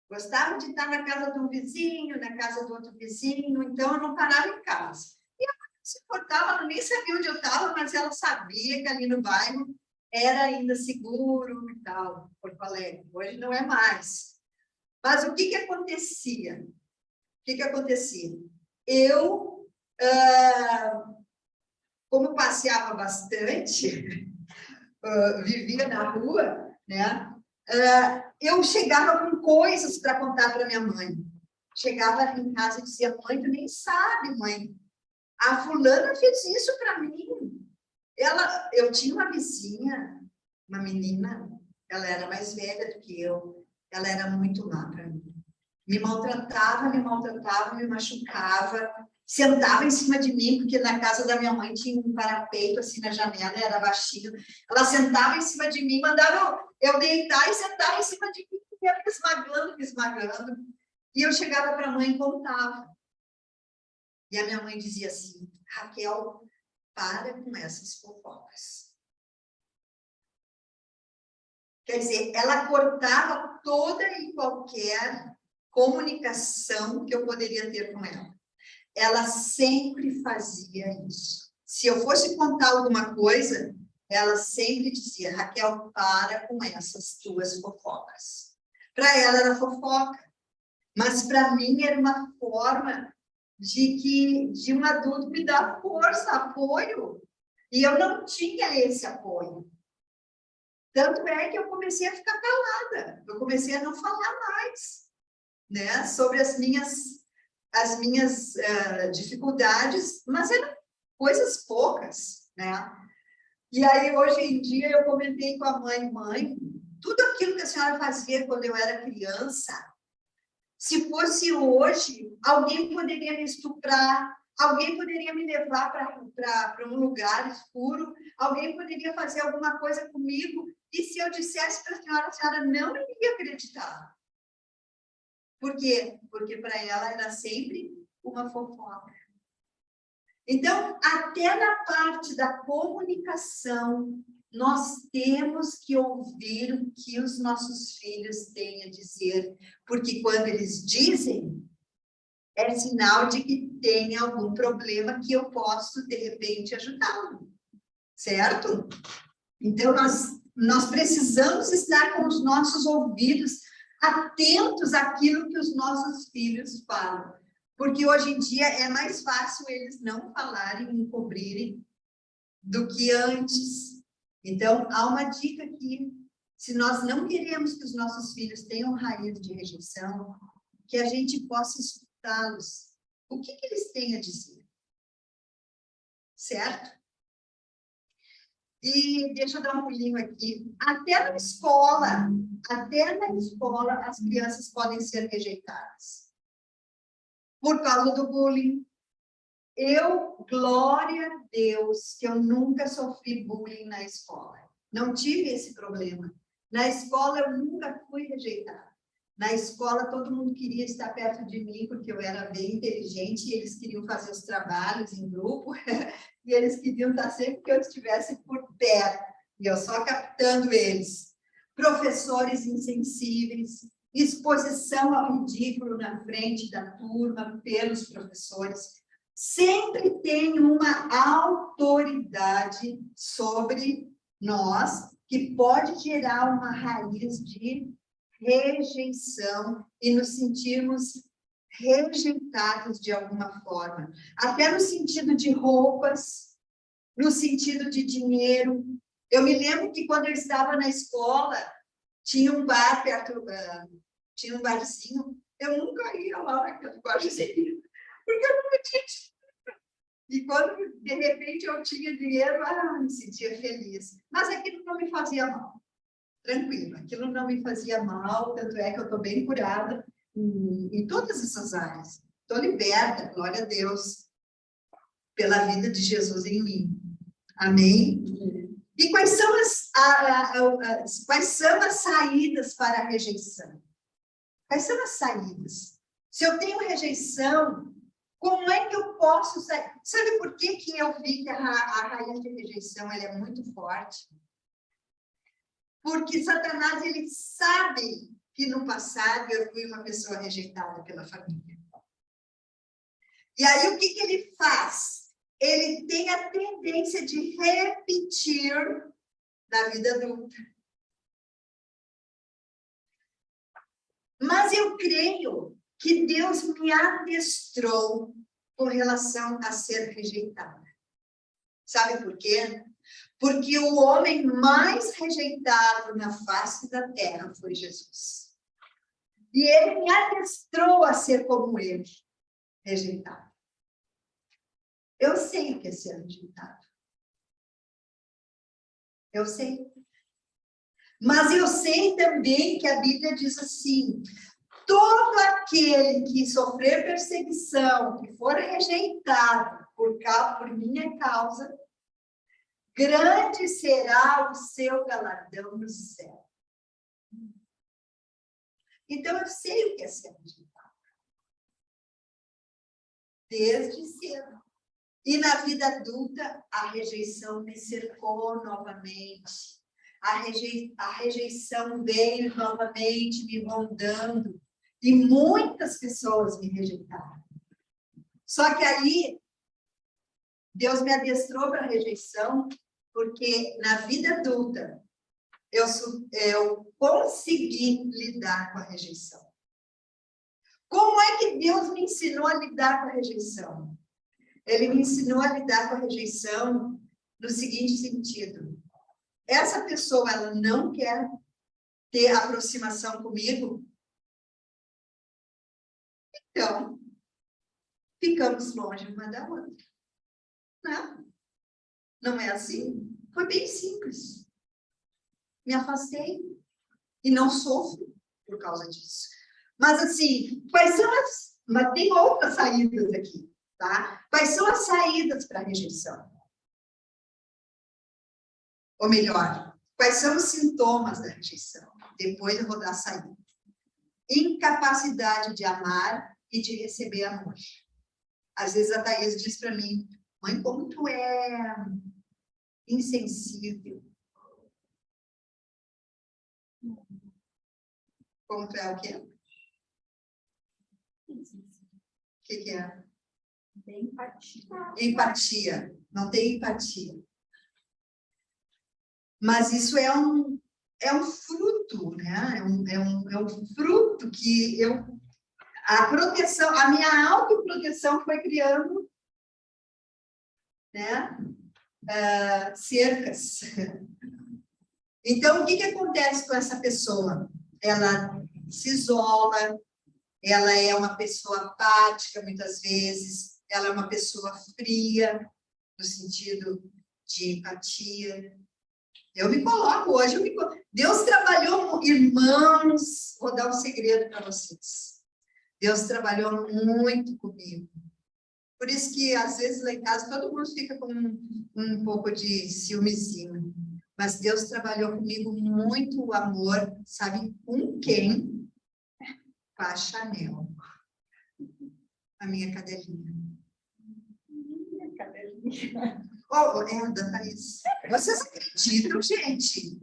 Gostava de estar na casa de um vizinho, na casa do outro vizinho, então eu não parava em casa. E ela não se importava, ela nem sabia onde eu estava, mas ela sabia que ali no bairro era ainda seguro e tal, Porto Alegre. Hoje não é mais. Mas o que acontecia? Eu, como passeava bastante, vivia na rua, né? Eu chegava com coisas para contar para minha mãe. Chegava em casa e dizia: mãe, tu nem sabe, mãe. A fulana fez isso para mim. Eu tinha uma vizinha, uma menina, ela era mais velha do que eu, ela era muito má para mim. Me maltratava, me machucava, sentava em cima de mim, porque na casa da minha mãe tinha um parapeito assim na janela, era baixinho. Ela sentava em cima de mim, mandava eu deitar e sentar em cima de mim, e ela me esmagando. E eu chegava para a mãe e contava. E a minha mãe dizia assim: Raquel, para com essas fofocas. Quer dizer, ela cortava toda e qualquer comunicação que eu poderia ter com ela. Ela sempre fazia isso. Se eu fosse contar alguma coisa, ela sempre dizia: Raquel, para com essas tuas fofocas. Para ela era fofoca, mas para mim era uma forma de um adulto me dar força, apoio. E eu não tinha esse apoio. Tanto é que eu comecei a ficar calada, eu comecei a não falar mais, né, sobre as minhas dificuldades, mas eram coisas poucas, né? E aí, hoje em dia, eu comentei com a mãe, tudo aquilo que a senhora fazia quando eu era criança, se fosse hoje, alguém poderia me estuprar, alguém poderia me levar para um lugar escuro, alguém poderia fazer alguma coisa comigo, e se eu dissesse para a senhora não iria acreditar. Por quê? Porque para ela era sempre uma fofoca. Então, até na parte da comunicação, nós temos que ouvir o que os nossos filhos têm a dizer, porque quando eles dizem, é sinal de que tem algum problema que eu posso, de repente, ajudá-lo, certo? Então, nós precisamos estar com os nossos ouvidos atentos àquilo que os nossos filhos falam. Porque hoje em dia é mais fácil eles não falarem, encobrirem, do que antes. Então, há uma dica aqui. Se nós não queremos que os nossos filhos tenham raiz de rejeição, que a gente possa escutá-los. O que eles têm a dizer? Certo? E deixa eu dar um pulinho aqui. Até na escola, as crianças podem ser rejeitadas. por causa do bullying. Glória a Deus, que eu nunca sofri bullying na escola. Não tive esse problema. Na escola, eu nunca fui rejeitada. Na escola, todo mundo queria estar perto de mim, porque eu era bem inteligente, e eles queriam fazer os trabalhos em grupo, e eles queriam estar sempre que eu estivesse por perto, e eu só captando eles. Professores insensíveis, exposição ao ridículo na frente da turma, pelos professores. Sempre tem uma autoridade sobre nós, que pode gerar uma raiz de rejeição e nos sentirmos rejeitados de alguma forma. Até no sentido de roupas, no sentido de dinheiro. Eu me lembro que quando eu estava na escola, tinha um bar perto, tinha um barzinho, eu nunca ia lá naquele barzinho, porque eu não tinha dinheiro. E quando, de repente, eu tinha dinheiro, eu me sentia feliz. Mas aquilo não me fazia mal. Tranquilo, aquilo não me fazia mal, tanto é que eu estou bem curada em todas essas áreas. Estou liberta, glória a Deus, pela vida de Jesus em mim. Amém? E quais são as saídas para a rejeição? Quais são as saídas? Se eu tenho rejeição, como é que eu posso sair? Sabe por que eu vi que a raiz de rejeição ela é muito forte? Porque Satanás, ele sabe que no passado eu fui uma pessoa rejeitada pela família. E aí, o que ele faz? Ele tem a tendência de repetir na vida adulta. Mas eu creio que Deus me adestrou com relação a ser rejeitada. Sabe por quê? Porque o homem mais rejeitado na face da terra foi Jesus. E ele me adestrou a ser como ele, rejeitado. Eu sei o que é ser rejeitado. Eu sei. Mas eu sei também que a Bíblia diz assim: todo aquele que sofrer perseguição, que for rejeitado por minha causa, grande será o seu galardão no céu. Então, eu sei o que é ser rejeitado. Desde cedo. E na vida adulta, a rejeição me cercou novamente. A rejeição veio novamente me rondando. E muitas pessoas me rejeitaram. Só que aí, Deus me adestrou para a rejeição, porque na vida adulta, eu consegui lidar com a rejeição. Como é que Deus me ensinou a lidar com a rejeição? Ele me ensinou a lidar com a rejeição no seguinte sentido: essa pessoa, ela não quer ter aproximação comigo, então, ficamos longe uma da outra. Não é assim? Foi bem simples. Me afastei e não sofro por causa disso. Mas, assim, mas tem outras saídas aqui, tá? Quais são as saídas para a rejeição? Ou melhor, quais são os sintomas da rejeição? Depois eu vou dar a saída. Incapacidade de amar e de receber amor. Às vezes a Thaís diz para mim: mãe, como tu é insensível. Como tu é o quê? O que é? Tem empatia. Empatia. Não tem empatia. Mas isso é um fruto, né? É um fruto que a minha autoproteção foi criando, né? Cercas. Então, o que acontece com essa pessoa? Ela se isola, ela é uma pessoa apática, muitas vezes, ela é uma pessoa fria, no sentido de empatia. Eu me coloco hoje, Deus trabalhou, irmãos, vou dar um segredo para vocês. Deus trabalhou muito comigo. Por isso que, às vezes, lá em casa, todo mundo fica com um pouco de ciúmezinho. Mas Deus trabalhou comigo muito o amor, sabe com quem? Com a Chanel, a minha cadelinha. Oh, é a da Thaís. Vocês acreditam, gente?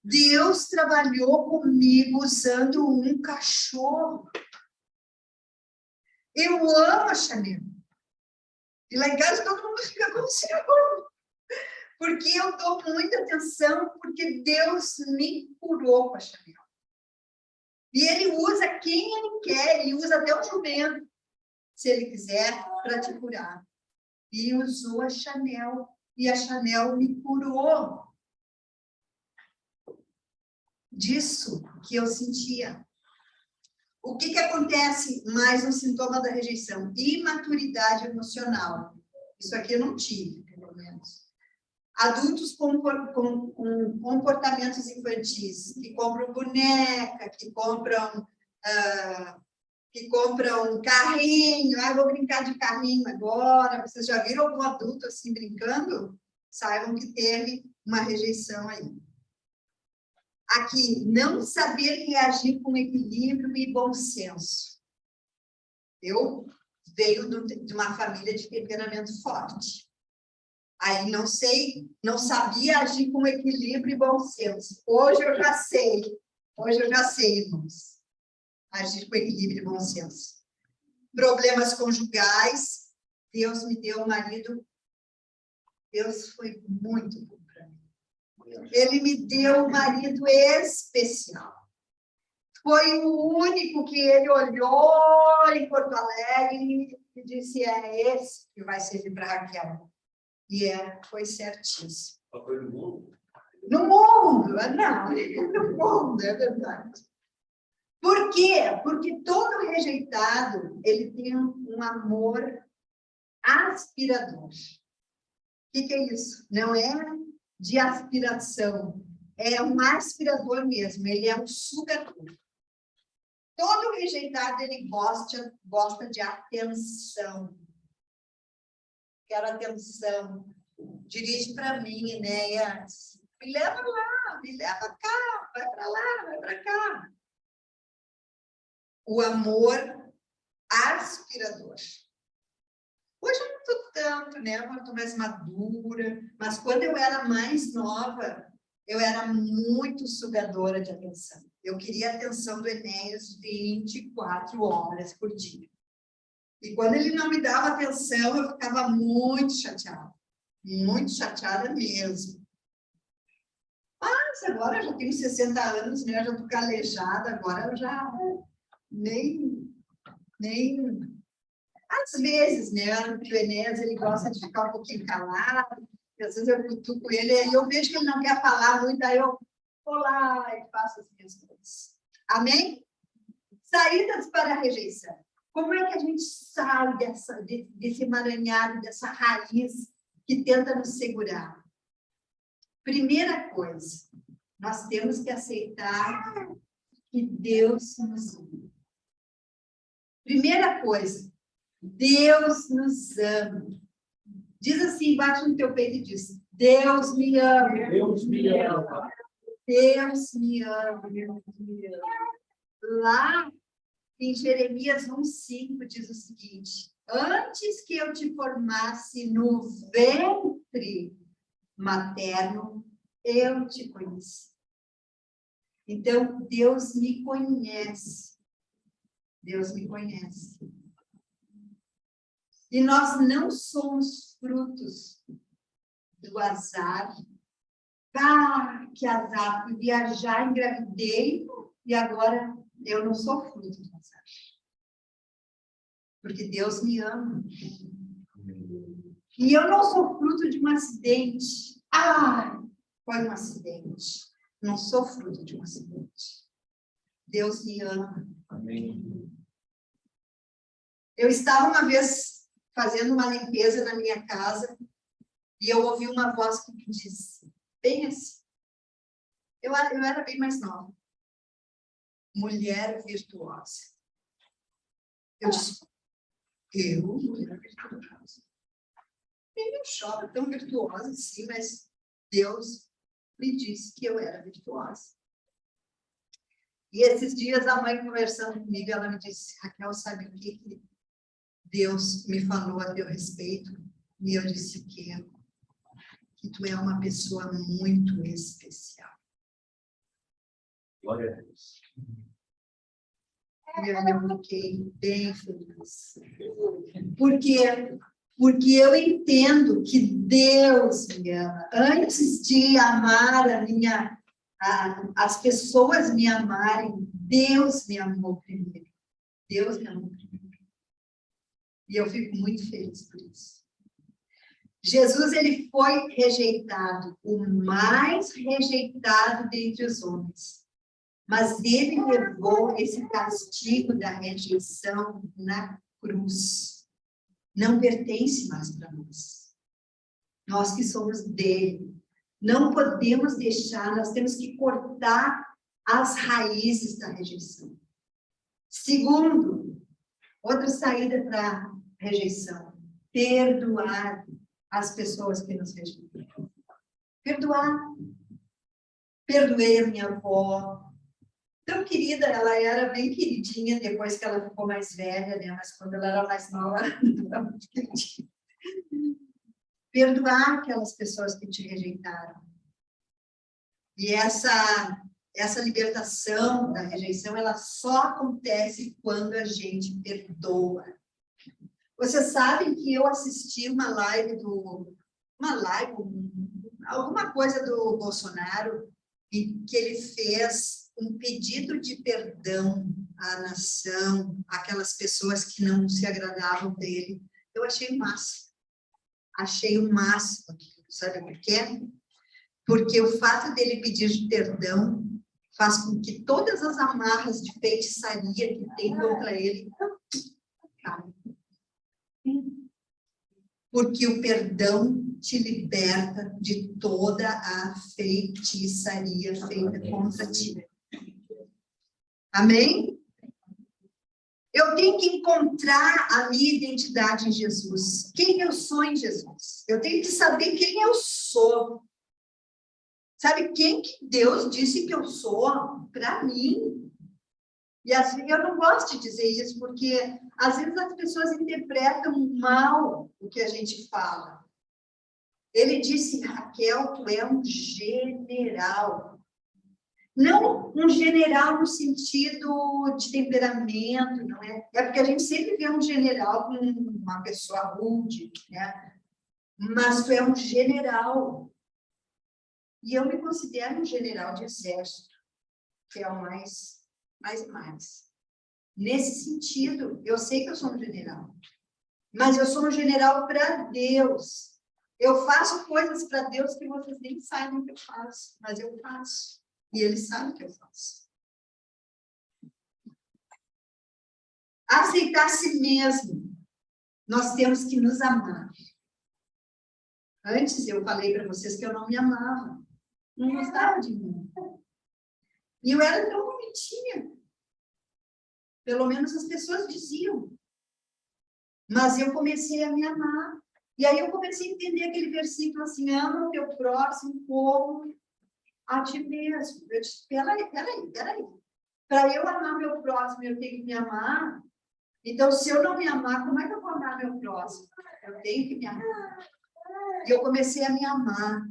Deus trabalhou comigo usando um cachorro. Eu amo a Chanel. E lá em casa todo mundo fica com ciúme. Porque eu dou muita atenção, porque Deus me curou com a Chanel. E ele usa quem ele quer, e usa até o jumento, se ele quiser, para te curar. E usou a Chanel, e a Chanel me curou disso que eu sentia. O que acontece? Mais um sintoma da rejeição: imaturidade emocional. Isso aqui eu não tive, pelo menos. Adultos com comportamentos infantis, que compram boneca, que compram carrinho. Vou brincar de carrinho agora. Vocês já viram algum adulto assim brincando? Saibam que teve uma rejeição aí. Aqui, não saber reagir com equilíbrio e bom senso. Eu venho de uma família de temperamento forte. Aí não sabia agir com equilíbrio e bom senso. Hoje eu já sei, irmãos, agir com equilíbrio e bom senso. Problemas conjugais, Deus me deu um marido, Deus foi muito bom para mim. Ele me deu um marido especial. Foi o único que ele olhou em Porto Alegre e disse: é esse que vai servir para Raquel. E foi certíssimo. Foi no mundo? No mundo, não, no mundo, é verdade. Por quê? Porque todo rejeitado, ele tem um amor aspirador. O que é isso? Não é de aspiração, é um aspirador mesmo, ele é um sugador. Todo rejeitado, ele gosta de atenção. Quero atenção. Dirige para mim, Enéas. Me leva lá, me leva cá, vai para lá, vai para cá. O amor aspirador. Hoje eu não estou tanto, né? Eu estou mais madura. Mas quando eu era mais nova, eu era muito sugadora de atenção. Eu queria a atenção do Enéas 24 horas por dia. E quando ele não me dava atenção, eu ficava muito chateada mesmo. Mas agora eu já tenho 60 anos, né? Eu já estou calejada, agora eu já nem... Às vezes, né? O Enéas, ele gosta de ficar um pouquinho calado, às vezes eu cutuco ele, e eu vejo que ele não quer falar muito, aí eu vou lá e faço as minhas coisas. Amém? Saídas para a rejeição. Como é que a gente sai desse emaranhado, dessa raiz que tenta nos segurar? Primeira coisa, nós temos que aceitar que Deus nos ama. Primeira coisa, Deus nos ama. Diz assim, bate no teu peito e diz: Deus me ama. Deus me ama. Deus me ama. Lá em Jeremias 1:5 diz o seguinte: antes que eu te formasse no ventre materno, eu te conheci. Então, Deus me conhece. Deus me conhece. E nós não somos frutos do azar. Que azar! Fui viajar, engravidei e agora eu não sou fruto do azar. Porque Deus me ama. E eu não sou fruto de um acidente. Foi um acidente. Não sou fruto de um acidente. Deus me ama. Amém. Eu estava uma vez fazendo uma limpeza na minha casa e eu ouvi uma voz que me disse, bem assim, eu era bem mais nova, mulher virtuosa. Eu disse, eu, mulher virtuosa. Nem eu choro tão virtuosa assim, mas Deus me disse que eu era virtuosa. E esses dias a mãe conversando comigo, ela me disse, Raquel, sabe o que Deus me falou a teu respeito? E eu disse que tu é uma pessoa muito especial. Glória a Deus. E aí eu fiquei bem feliz. Porque eu entendo que Deus me ama. Antes de amar as pessoas me amarem, Deus me amou primeiro. Deus me amou primeiro. E eu fico muito feliz por isso. Jesus, ele foi rejeitado, o mais rejeitado dentre os homens. Mas ele levou esse castigo da rejeição na cruz. Não pertence mais para nós. Nós que somos dele. Não podemos deixar, nós temos que cortar as raízes da rejeição. Segundo, outra saída para a rejeição. Perdoar as pessoas que nos rejeitam. Perdoar. Perdoei a minha avó. Tão querida, ela era bem queridinha depois que ela ficou mais velha, né? Mas quando ela era mais nova, ela era muito queridinha. Perdoar aquelas pessoas que te rejeitaram. E essa libertação da rejeição, ela só acontece quando a gente perdoa. Vocês sabem que eu assisti uma live, alguma coisa do Bolsonaro, e que ele fez um pedido de perdão à nação, aquelas pessoas que não se agradavam dele. Eu achei o máximo. Achei o máximo aquilo. Sabe por quê? Porque o fato dele pedir perdão faz com que todas as amarras de feitiçaria que tem contra ele caem. Porque o perdão te liberta de toda a feitiçaria feita contra ti. Amém? Eu tenho que encontrar a minha identidade em Jesus. Quem eu sou em Jesus. Eu tenho que saber quem eu sou. Sabe quem que Deus disse que eu sou? Para mim. E assim, eu não gosto de dizer isso, porque às vezes as pessoas interpretam mal o que a gente fala. Ele disse, Raquel, tu é um general. Não um general no sentido de temperamento, não é? É porque a gente sempre vê um general como uma pessoa rude, né? Mas tu é um general. E eu me considero um general de exército, que é o mais. Nesse sentido, eu sei que eu sou um general. Mas eu sou um general para Deus. Eu faço coisas para Deus que vocês nem sabem que eu faço, mas eu faço. E Ele sabe que eu faço. Aceitar a si mesmo. Nós temos que nos amar. Antes eu falei para vocês que eu não me amava. Não gostava de mim. E eu era tão bonitinha. Pelo menos as pessoas diziam. Mas eu comecei a me amar. E aí eu comecei a entender aquele versículo assim, ama o teu próximo como a ti mesmo. Eu disse, peraí. Para eu amar meu próximo, eu tenho que me amar. Então, se eu não me amar, como é que eu vou amar meu próximo? Eu tenho que me amar. E eu comecei a me amar.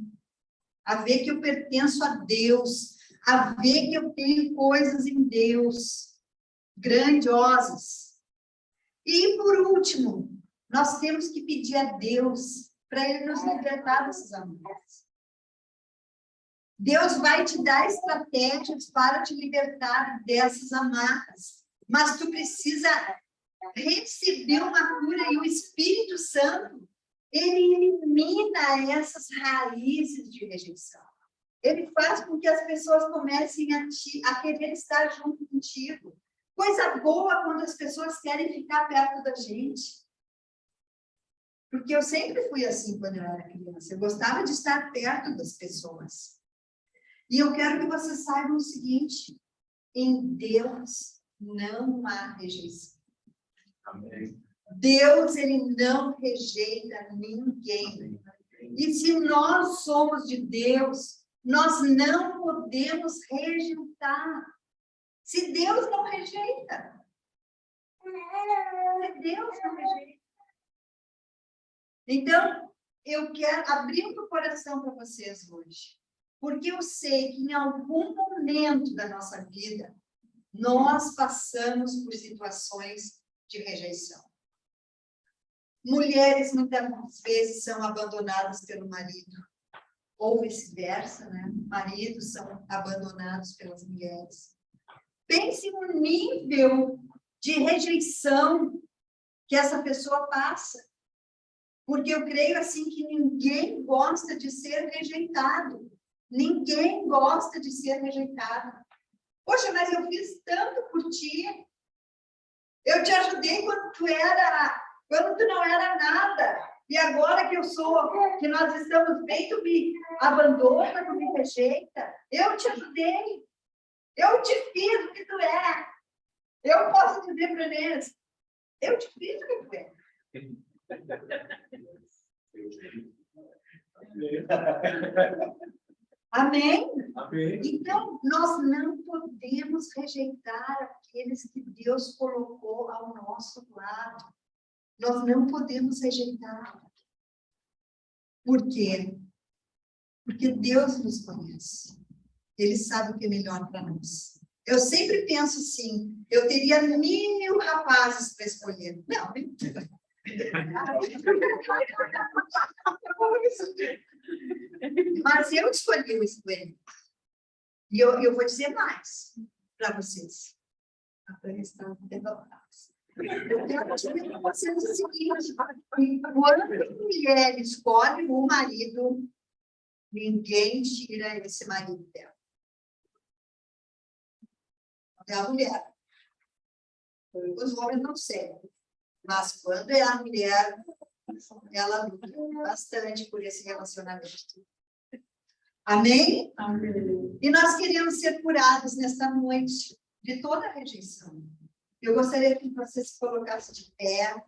A ver que eu pertenço a Deus. A ver que eu tenho coisas em Deus grandiosas. E, por último, nós temos que pedir a Deus para Ele nos libertar desses amarras. Deus vai te dar estratégias para te libertar dessas amarras. Mas tu precisa receber uma cura e o Espírito Santo, ele elimina essas raízes de rejeição. Ele faz com que as pessoas comecem a querer estar junto contigo. Coisa boa quando as pessoas querem ficar perto da gente. Porque eu sempre fui assim quando eu era criança. Eu gostava de estar perto das pessoas. E eu quero que vocês saibam o seguinte. Em Deus não há rejeição. Amém. Deus, ele não rejeita ninguém. E se nós somos de Deus, nós não podemos rejeitar. Se Deus não rejeita. Se Deus não rejeita. Então, eu quero abrir o meu coração para vocês hoje. Porque eu sei que em algum momento da nossa vida, nós passamos por situações de rejeição. Mulheres, muitas vezes, são abandonadas pelo marido. Ou vice-versa, né? Maridos são abandonados pelas mulheres. Pense no nível de rejeição que essa pessoa passa. Porque eu creio, assim, que ninguém gosta de ser rejeitado. Ninguém gosta de ser rejeitado. Poxa, mas eu fiz tanto por ti. Eu te ajudei quando tu não era nada. E agora que nós estamos bem, tu me abandona, tu me rejeita. Eu te ajudei. Eu te fiz o que tu é. Eu posso dizer para eles, eu te fiz o que tu é. Amém? Amém. Então, nós não podemos rejeitar aqueles que Deus colocou ao nosso lado. Nós não podemos rejeitar. Por quê? Porque Deus nos conhece. Ele sabe o que é melhor para nós. Eu sempre penso assim, eu teria 1000 rapazes para escolher. Não, mentira. Mas eu escolhi o espelho. E eu vou dizer mais para vocês. A Tânia está derrotada. Eu quero dizer para vocês o seguinte: quando a mulher escolhe o marido, ninguém tira esse marido dela. É a mulher. Os homens não sei. Mas quando é a mulher, ela luta bastante por esse relacionamento. Amém? Amém. E nós queremos ser curados nesta noite de toda a rejeição. Eu gostaria que vocês se colocassem de pé.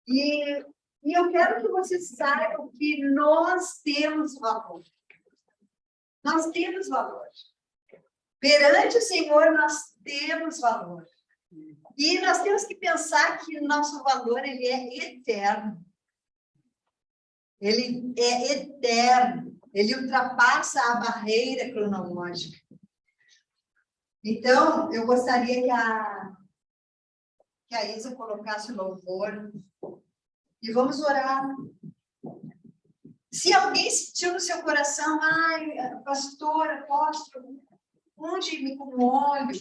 E eu quero que vocês saibam que nós temos valor. Nós temos valor. Perante o Senhor, nós temos valor. E nós temos que pensar que o nosso valor, ele é eterno. Ele é eterno. Ele ultrapassa a barreira cronológica. Então, eu gostaria que a Isa colocasse o louvor. E vamos orar. Se alguém sentiu no seu coração, ai, pastor, apóstolo, unge-me com óleo.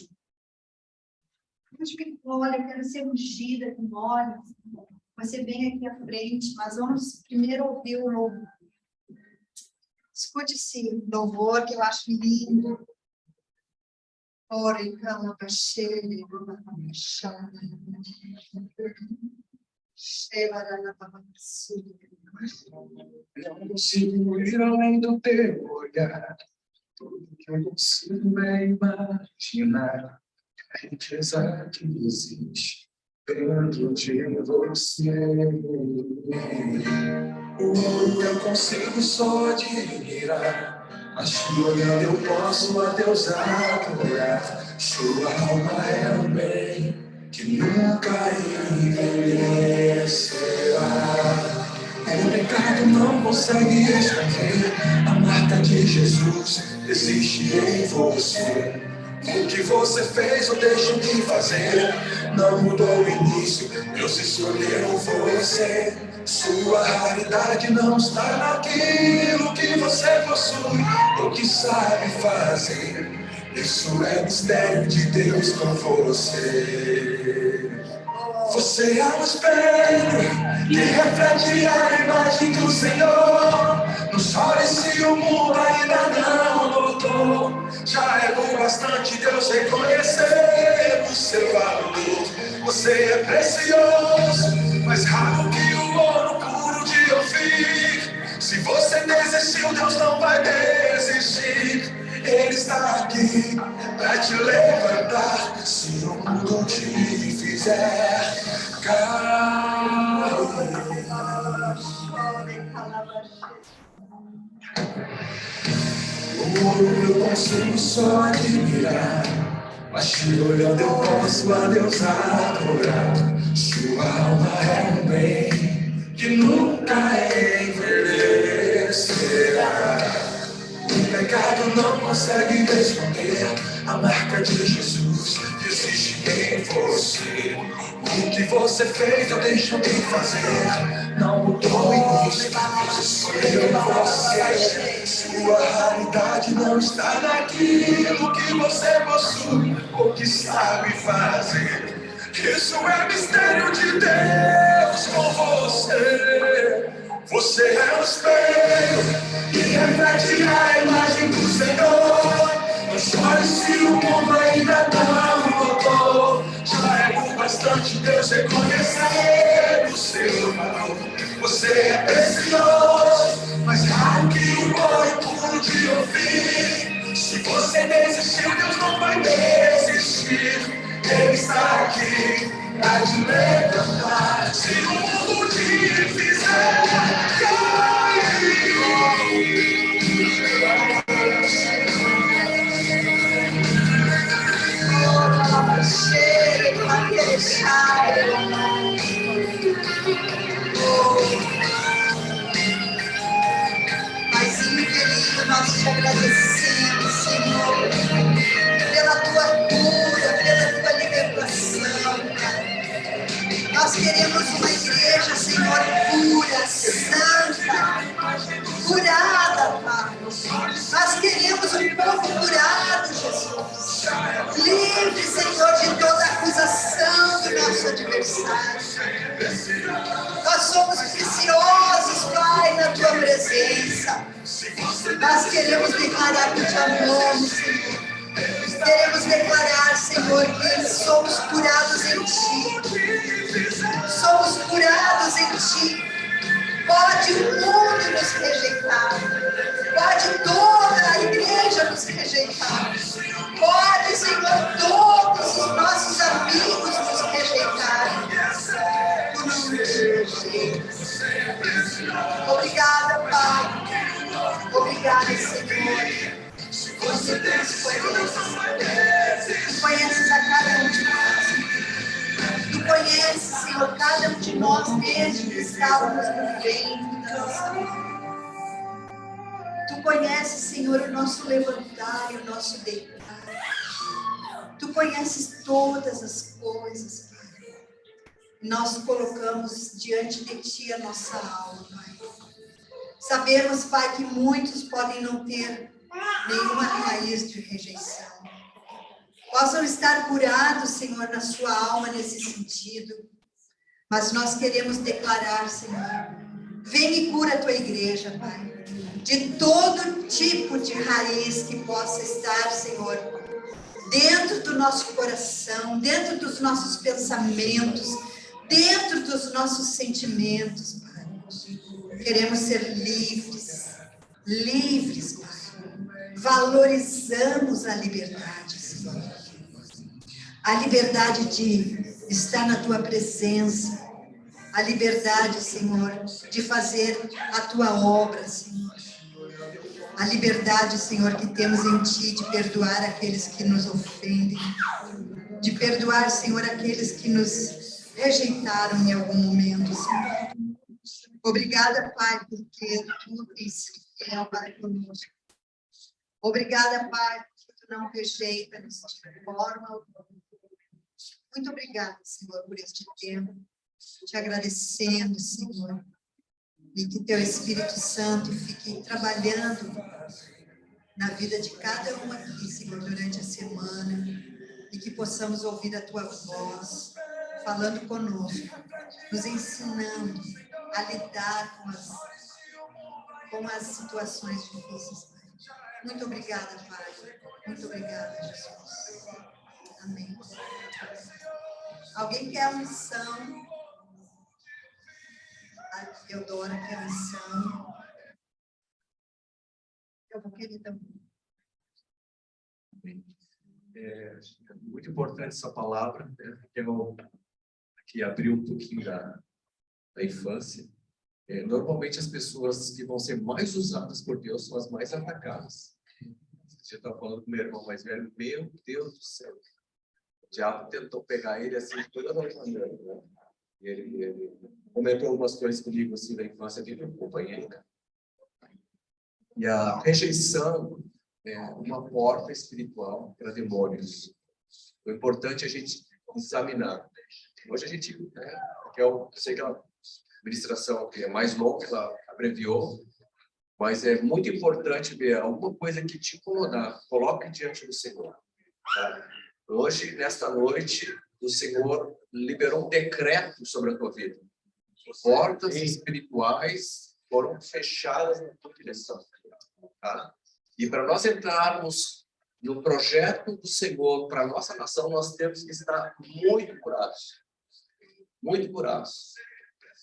Unge-me com óleo, eu quero ser ungida com óleo. Você vem aqui à frente, mas vamos primeiro ouvir o louvor. Escute esse louvor que eu acho lindo. Ora, então, eu cheio, não consigo ir além do teu olhar. Tudo que eu consigo é imaginar a riqueza que existe dentro de você. Eu consigo só admirar, mas te olhando eu posso a Deus adorar. Sua alma é um bem que nunca envelhecerá. O pecado não consegue esconder a marca de Jesus existe em você. O que você fez ou deixou de fazer não mudou o início, Deus escolheu você. Sua raridade não está naquilo que você possui ou que sabe fazer. Isso é mistério de Deus com você. Você é um espelho que reflete a imagem do Senhor. Nos olhos se o mundo ainda não notou, já é bom bastante Deus reconhecer o seu valor. Você é precioso, mais raro que o ouro puro de ouvir. Se você desistiu, Deus não vai desistir. Ele está aqui para te levantar. Se o mundo te fizer O ouro eu consigo só admirar, mas te olhando eu posso a Deus adorar. Sua alma é um bem que nunca envelhecerá. O pecado não consegue esconder a marca de Jesus que existe em você. O que você fez eu deixo de fazer. Não mudou em mim, Deus escolheu você. Sua raridade não está naquilo que você possui ou que sabe fazer. Isso é mistério de Deus com você. Você é o espelho que reflete a imagem do Senhor. Não chore se o mundo ainda não notou. Já é o bastante Deus reconhecer o seu valor. Você é precioso, mais raro que o ouro puro de ouvir. Se você desistiu, Deus não vai desistir. Ele está aqui pra te levantar. Se o mundo te fizer cair, Paizinho querido, nós te agradecemos, Senhor, pela tua cura, pela tua libertação, Pai. Nós queremos uma igreja, Senhor, pura, santa, curada, Pai. Nós queremos um povo curado, Jesus. Livre, Senhor, de toda acusação do nosso adversário. Nós somos preciosos, Pai, na tua presença. Nós queremos declarar que te amamos, Senhor. Queremos declarar, Senhor, que somos curados em ti. Somos curados em ti. Pode o mundo nos rejeitar. Pode toda a igreja nos rejeitar. Pode, Senhor, todos os nossos amigos nos rejeitarem. Tu não nos rejeitas. Obrigada, Pai. Obrigada, Senhor. Você nos conhece. Tu conheces a cada um de nós. Tu conheces, Senhor, cada um de nós desde que estávamos no ventre da nossa mãe. Tu conheces, Senhor, o nosso levantar e o nosso deitar. Tu conheces todas as coisas, Pai. Nós colocamos diante de Ti a nossa alma, Pai. Sabemos, Pai, que muitos podem não ter nenhuma raiz de rejeição. Possam estar curados, Senhor, na sua alma nesse sentido. Mas nós queremos declarar, Senhor, vem e cura a Tua igreja, Pai. De todo tipo de raiz que possa estar, Senhor, dentro do nosso coração, dentro dos nossos pensamentos, dentro dos nossos sentimentos, Pai. Queremos ser livres, livres, Pai. Valorizamos a liberdade, Senhor. A liberdade de estar na Tua presença. A liberdade, Senhor, de fazer a Tua obra, Senhor. A liberdade, Senhor, que temos em Ti de perdoar aqueles que nos ofendem. De perdoar, Senhor, aqueles que nos rejeitaram em algum momento, Senhor. Obrigada, Pai, porque Tu tens sido fiel para conosco. Obrigada, Pai, porque Tu não rejeita-nos de forma alguma. Muito obrigada, Senhor, por este tempo. Te agradecendo, Senhor. E que Teu Espírito Santo fique trabalhando na vida de cada um aqui, Senhor, durante a semana. E que possamos ouvir a Tua voz, falando conosco, nos ensinando a lidar com as situações difíceis, Pai. Muito obrigada, Pai. Muito obrigada, Jesus. Amém. Alguém quer unção? A Teodora quer unção. Eu vou querer também. É muito importante essa palavra, né? que abriu um pouquinho da infância. Normalmente as pessoas que vão ser mais usadas por Deus são as mais atacadas. Você está falando com o meu irmão mais velho, meu Deus do céu. O diabo tentou pegar ele assim de todas as maneiras, né? E ele comentou algumas coisas comigo assim da infância dele, eu acompanhei, cara. E a rejeição é uma porta espiritual para demônios. O importante é a gente examinar. Hoje a gente, eu sei que a ministração que é mais longa, ela abreviou, mas é muito importante ver alguma coisa que te incomodar, coloque diante do Senhor. Tá? Hoje, nesta noite, o Senhor liberou um decreto sobre a tua vida. Portas espirituais foram fechadas na tua direção. Tá? E para nós entrarmos no projeto do Senhor para a nossa nação, nós temos que estar muito curados. Muito curados.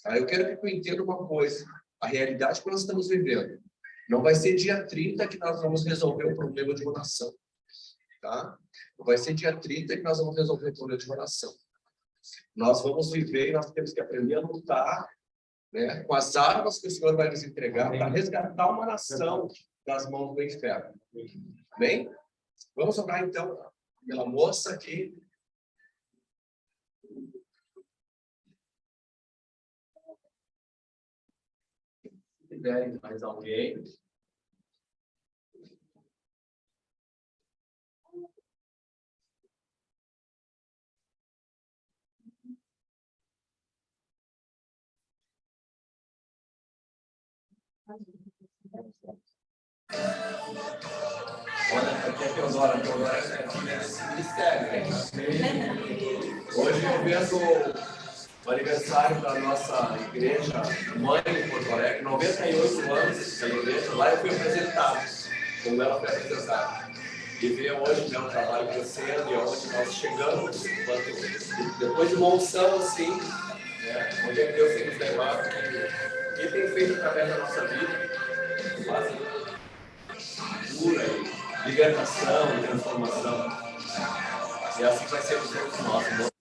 Tá? Eu quero que tu entenda uma coisa. A realidade que nós estamos vivendo. Não vai ser dia 30 que nós vamos resolver o problema de uma nação. Tá? Não vai ser dia 30 que nós vamos resolver o problema de uma nação. Nós vamos viver e nós temos que aprender a lutar, né, com as armas que o Senhor vai nos entregar para resgatar uma nação das mãos do inferno. Bem? Vamos orar então pela moça aqui. Se tiverem mais alguém. Olha, aqui é Teodora é esse ministério. Hoje eu vendo o aniversário da nossa igreja mãe em Porto Alegre, 98 anos da igreja, lá eu fui apresentado, como ela foi apresentada. E ver hoje o trabalho crescendo e onde nós chegamos, depois de uma unção assim, né, onde é que Deus tem nos levado, o que tem feito através da nossa vida, cura, libertação, transformação. E assim vai ser o todos nós.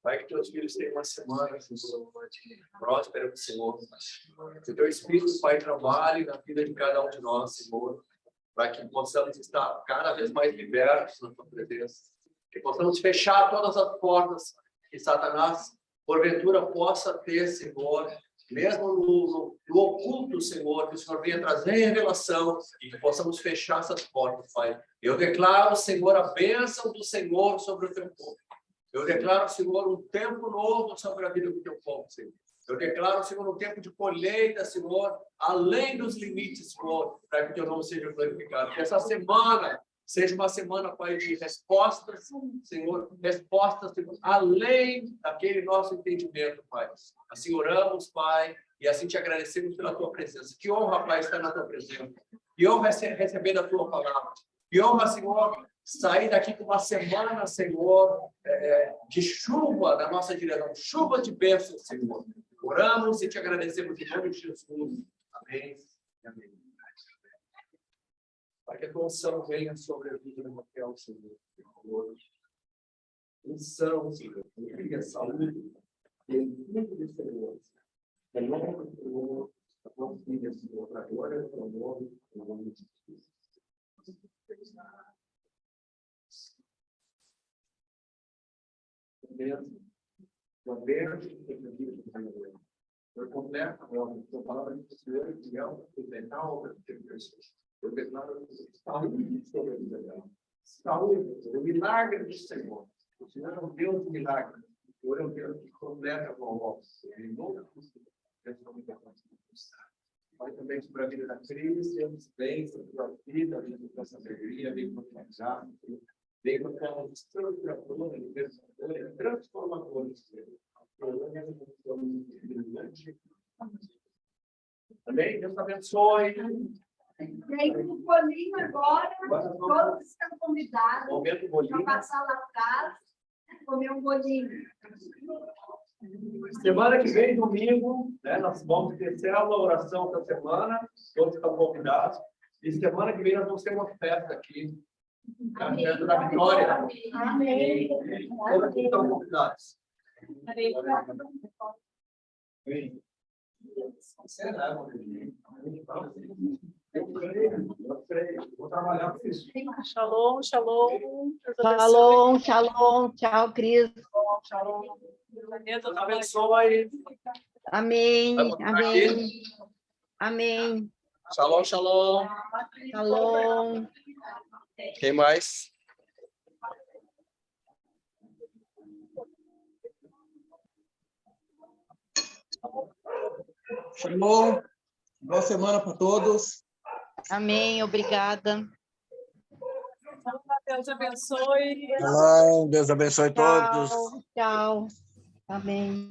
Vai que teus filhos tenham uma semana próspera com o Senhor. Que o teu Espírito, Pai, trabalhe na vida de cada um de nós, Senhor, para que possamos estar cada vez mais libertos na tua presença. Que possamos fechar todas as portas que Satanás, porventura, possa ter, Senhor, mesmo no oculto, Senhor, que o Senhor venha trazer revelação e que possamos fechar essas portas, Pai. Eu declaro, Senhor, a bênção do Senhor sobre o teu povo. Eu declaro, Senhor, um tempo novo sobre a vida do teu povo, Senhor. Eu declaro, Senhor, um tempo de colheita, Senhor, além dos limites, Senhor, para que o teu nome seja glorificado. Que essa semana seja uma semana, Pai, de respostas, Senhor, respostas, Senhor, além daquele nosso entendimento, Pai. Assim oramos, Pai, e assim te agradecemos pela tua presença. Que honra, Pai, estar na tua presença. Que honra receber da tua palavra. Que honra, Senhor, sair daqui com uma semana, Senhor, de chuva na nossa direção, chuva de bênçãos, Senhor. Oramos e te agradecemos em nome de Jesus. Amém. Amém. Para que a tua unção venha sobre a vida do Raquel, Senhor. unção, Senhor, alegria, saúde, bendito do Senhor. Em nome do Senhor, a tua filha, Senhor, para a glória do teu nome, em nome de Jesus. Uma bênção que tem vivido do Senhor. Eu completo agora, estou falando do Senhor, que é o fundamental obra de Deus. Eu declaro saúde sobre a vida dela. Saúde, o milagre do Senhor. O Senhor é um Deus de milagre. O Senhor é um Deus que completa com o nosso. Em nome do Senhor, vai também sobre a vida da Cris, Deus bênção pela vida, vem com essa alegria, vem com o já, vem com aquela transformadora, transformadora. Também, Deus abençoe. E aí, com o bolinho agora, todos estão convidados Momento bolinho. para passar lá atrás, comer um bolinho. Semana que vem, domingo, né, nós vamos ter célula, oração essa semana, todos estão convidados. E semana que vem nós vamos ter uma festa aqui, caminhando da Vitória. Amém. Todos estão convidados. Amém. Será, meu Deus? Eu creio. Vou trabalhar com isso. Shalom, shalom. Shalom, shalom. Tchau, Cris. Shalom. Deus abençoe. Amém, Vai botar amém. Amém. Shalom, shalom. Shalom. Quem mais? Shalom, boa semana para todos. Amém, obrigada. Deus abençoe. Shalom, Deus abençoe todos. Tchau, tchau. Amém.